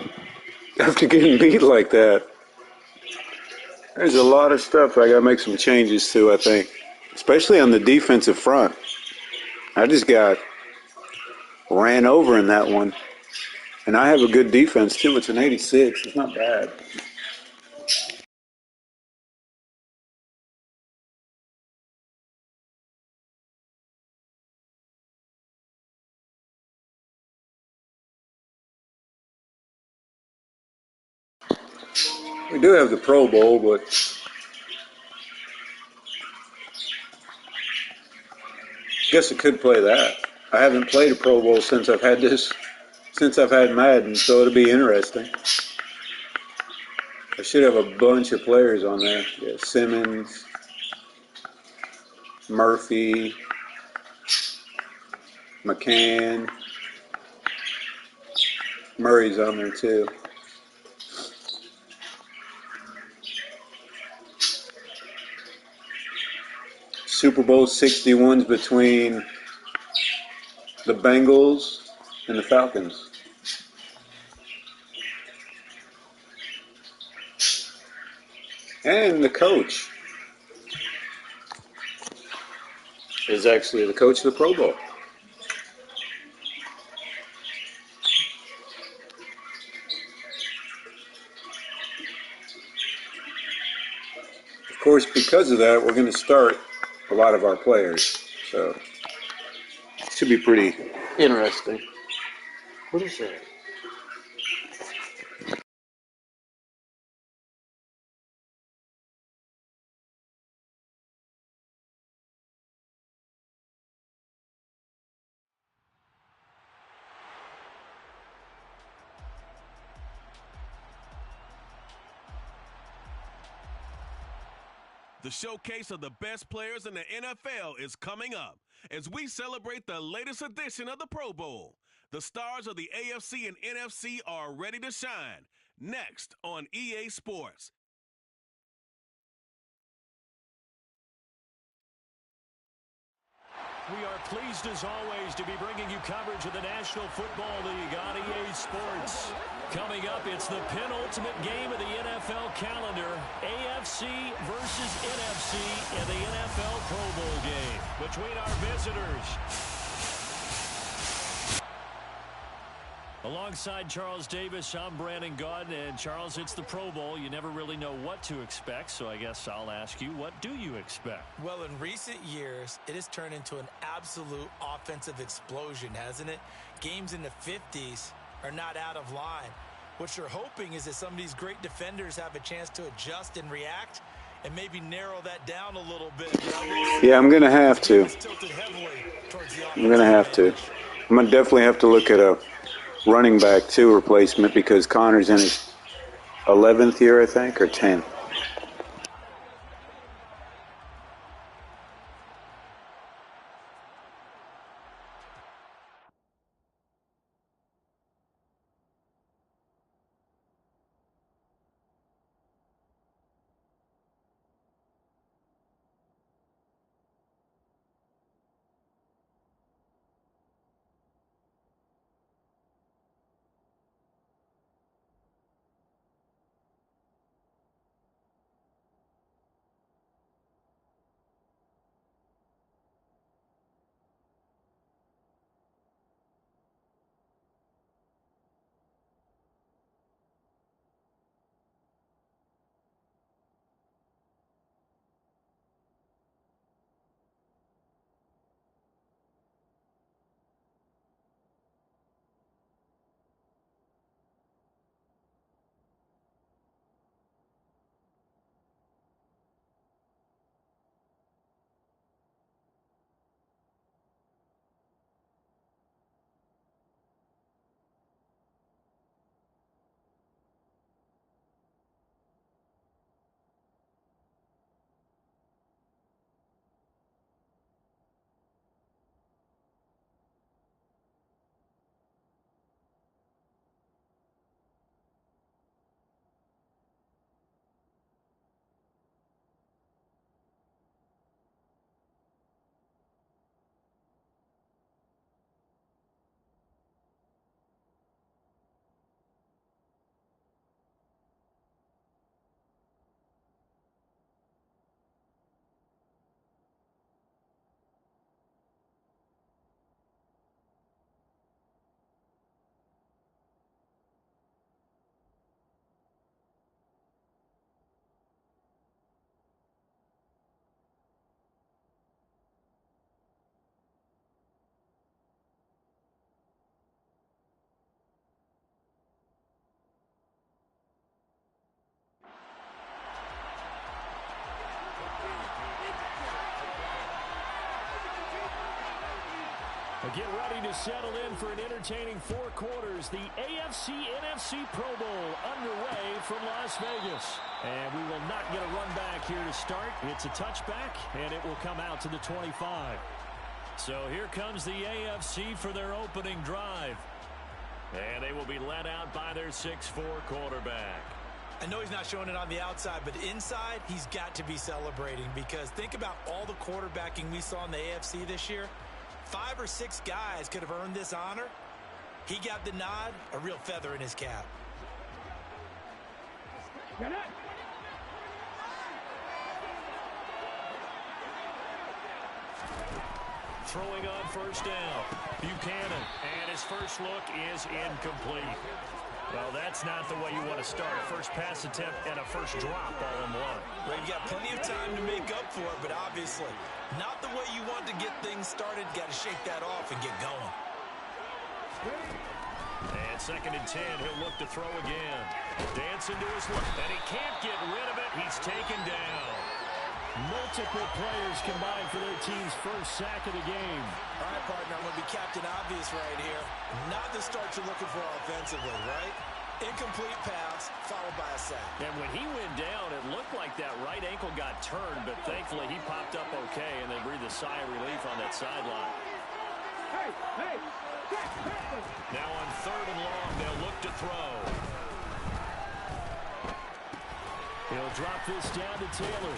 after getting beat like that. There's a lot of stuff I got to make some changes to, I think, especially on the defensive front. I just got ran over in that one. And I have a good defense, too. It's an 86. It's not bad. We do have the Pro Bowl, but I guess I could play that. I haven't played a Pro Bowl since I've had Madden, so it'll be interesting. I should have a bunch of players on there. Yeah, Simmons, Murphy, McCann, Murray's on there too. Super Bowl 61's between the Bengals and the Falcons. And the coach is actually the coach of the Pro Bowl. Of course, because of that, we're going to start a lot of our players. So it should be pretty interesting. What is that? The showcase of the best players in the NFL is coming up, as we celebrate the latest edition of the Pro Bowl. The stars of the AFC and NFC are ready to shine. Next on EA Sports. We are pleased, as always, to be bringing you coverage of the National Football League on EA Sports. Coming up, it's the penultimate game of the NFL calendar, AFC versus NFC in the NFL Pro Bowl game between our visitors. Alongside Charles Davis, I'm Brandon Gaudin, and Charles, it's the Pro Bowl. You never really know what to expect, so I guess I'll ask you, what do you expect? Well, in recent years, it has turned into an absolute offensive explosion, hasn't it? Games in the 50s are not out of line. What you're hoping is that some of these great defenders have a chance to adjust and react and maybe narrow that down a little bit. Yeah, I'm going to have to. I'm going to have to. I'm going to definitely have to look at a running back, too, replacement, because Connor's in his 11th year, I think, or 10th. Get ready to settle in for an entertaining 4 quarters. The AFC-NFC Pro Bowl underway from Las Vegas. And we will not get a run back here to start. It's a touchback, and it will come out to the 25. So here comes the AFC for their opening drive. And they will be led out by their 6'4" quarterback. I know he's not showing it on the outside, but inside, he's got to be celebrating, because think about all the quarterbacking we saw in the AFC this year. 5 or 6 guys could have earned this honor. He got the nod, a real feather in his cap. Throwing on first down, Buchanan, and his first look is incomplete. Well, that's not the way you want to start. A first pass attempt and a first drop all in one. Well, you've got plenty of time to make up for it, but obviously not the way you want to get things started. Got to shake that off and get going. And 2nd and 10, he'll look to throw again. Dancing to his left, and he can't get rid of it. He's taken down. Multiple players combined for their team's first sack of the game. All right, partner, I'm going to be Captain Obvious right here. Not the start you're looking for offensively, right? Incomplete pass, followed by a sack. And when he went down, it looked like that right ankle got turned, but thankfully he popped up okay, and they breathed a sigh of relief on that sideline. Now on 3rd and long, they'll look to throw. He'll drop this down to Taylor.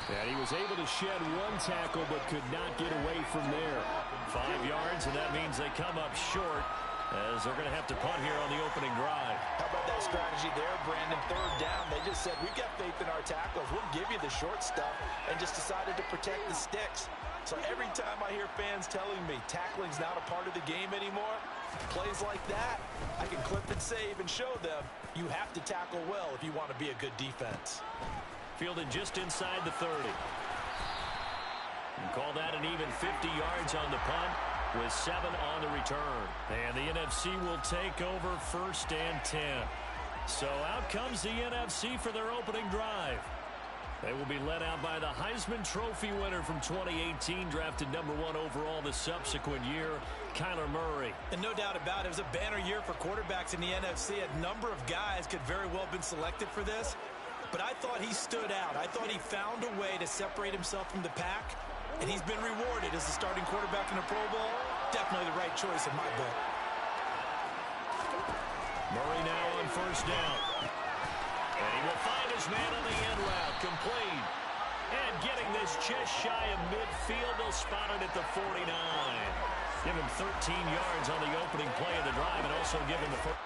And he was able to shed 1 tackle, but could not get away from there. 5 yards, and that means they come up short, as they're going to have to punt here on the opening drive. How about that strategy there, Brandon? 3rd down, they just said, we've got faith in our tackles. We'll give you the short stuff, and just decided to protect the sticks. So every time I hear fans telling me tackling's not a part of the game anymore, plays like that, I can clip and save and show them you have to tackle well if you want to be a good defense. Fielded just inside the 30. And call that an even 50 yards on the punt with 7 on the return. And the NFC will take over 1st and 10. So out comes the NFC for their opening drive. They will be led out by the Heisman Trophy winner from 2018, drafted #1 overall the subsequent year, Kyler Murray. And no doubt about it, it was a banner year for quarterbacks in the NFC. A number of guys could very well have been selected for this. But I thought he stood out. I thought he found a way to separate himself from the pack. And he's been rewarded as the starting quarterback in the Pro Bowl. Definitely the right choice in my book. Murray now on 1st down. And he will find his man on the end route. Complete. And getting this just shy of midfield. They'll spot it at the 49. Give him 13 yards on the opening play of the drive, and also give him the first.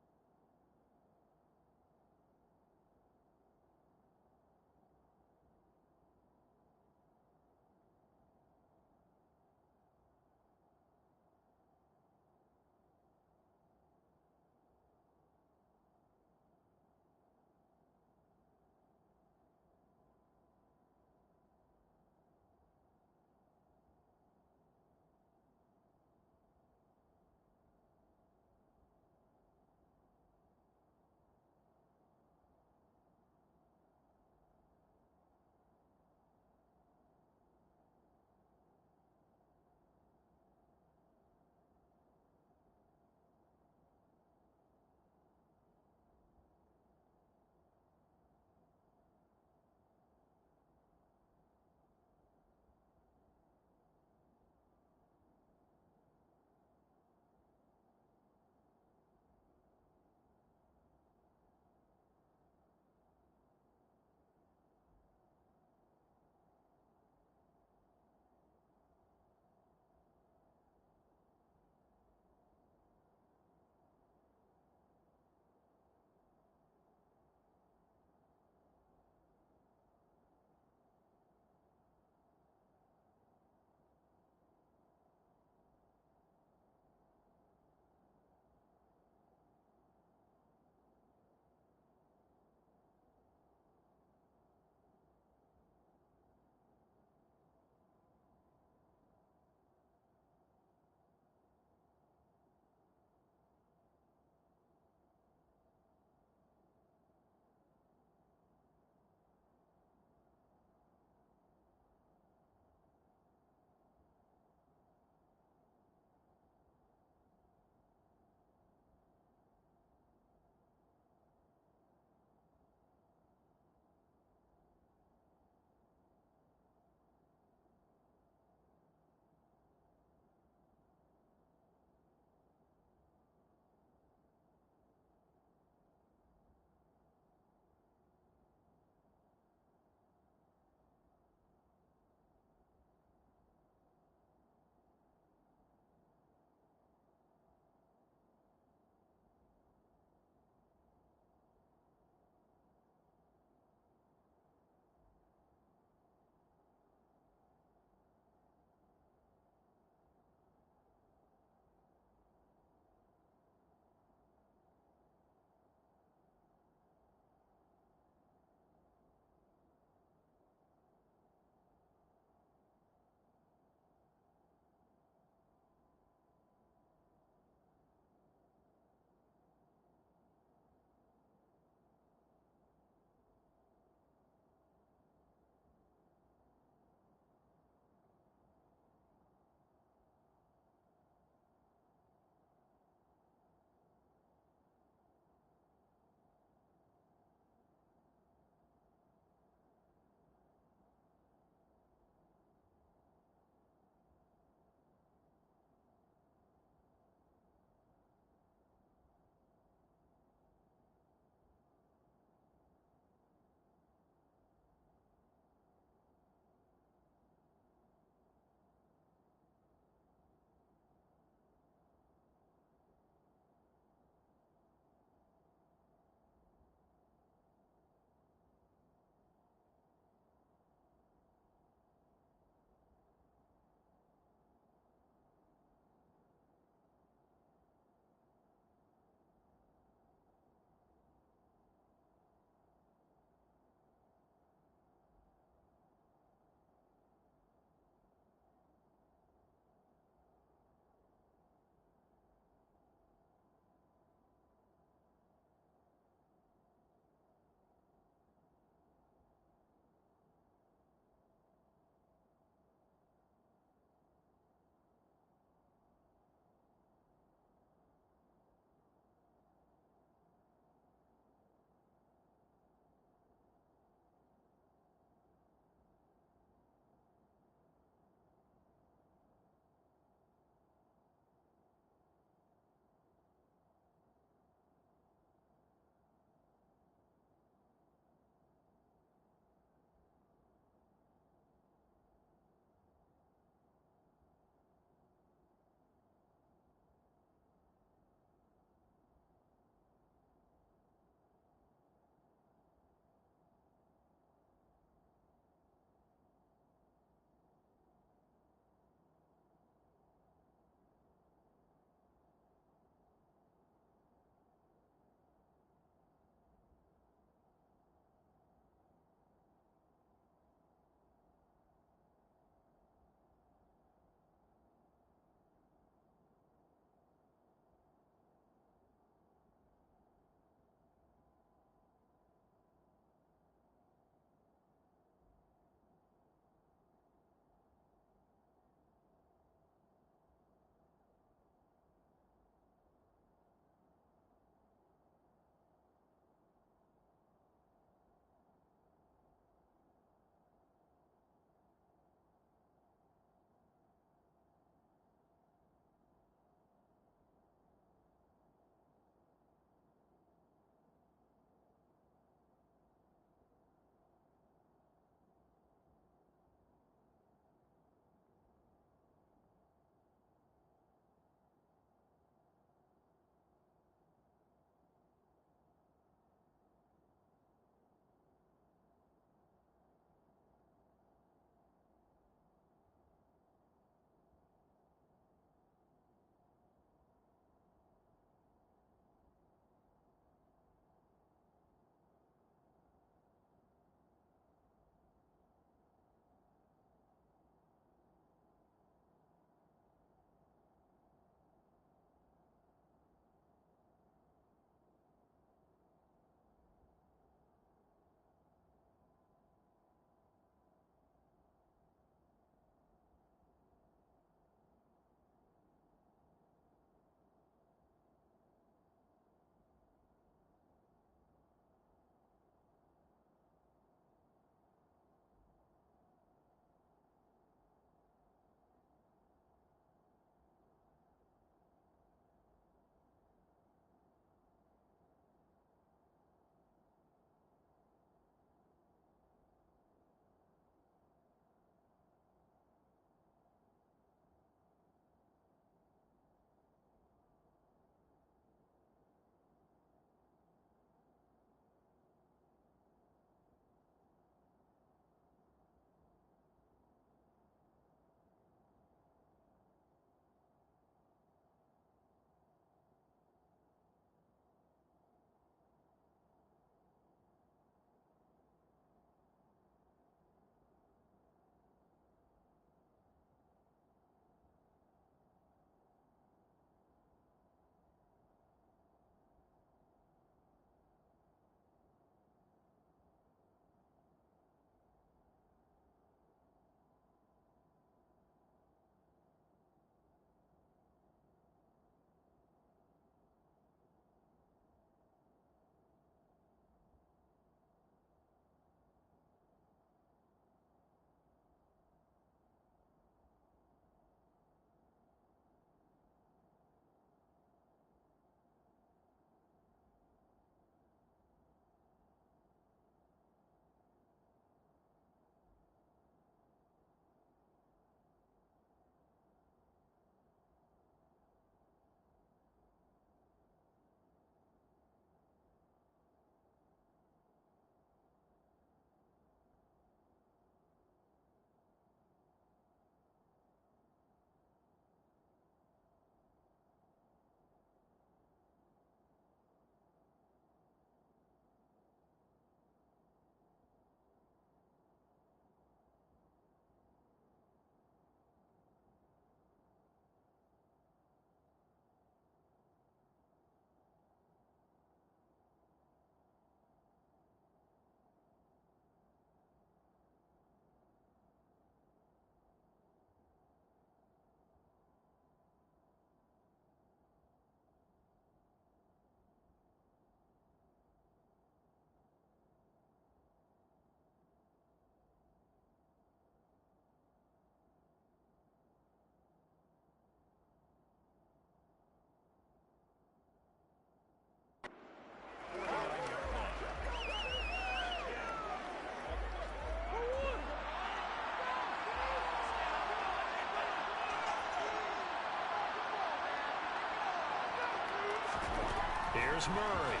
Here's Murray.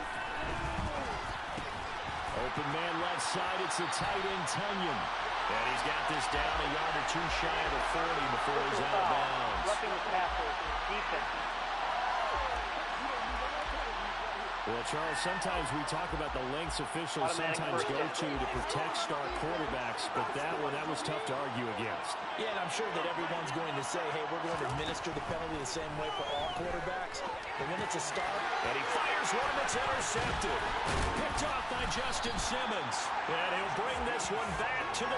Open man left side. It's the tight end, Tunyon. And he's got this down a yard or two shy of the 40 before he's out of bounds. Roughing the passer, defense. Well, Charles, sometimes we talk about the lengths officials sometimes go to protect star quarterbacks, but that was tough to argue against. Yeah, and I'm sure that everyone's going to say, hey, we're going to administer the penalty the same way for all quarterbacks. But when it's a star, and he fires one that's intercepted. Picked off by Justin Simmons. And he'll bring this one back to the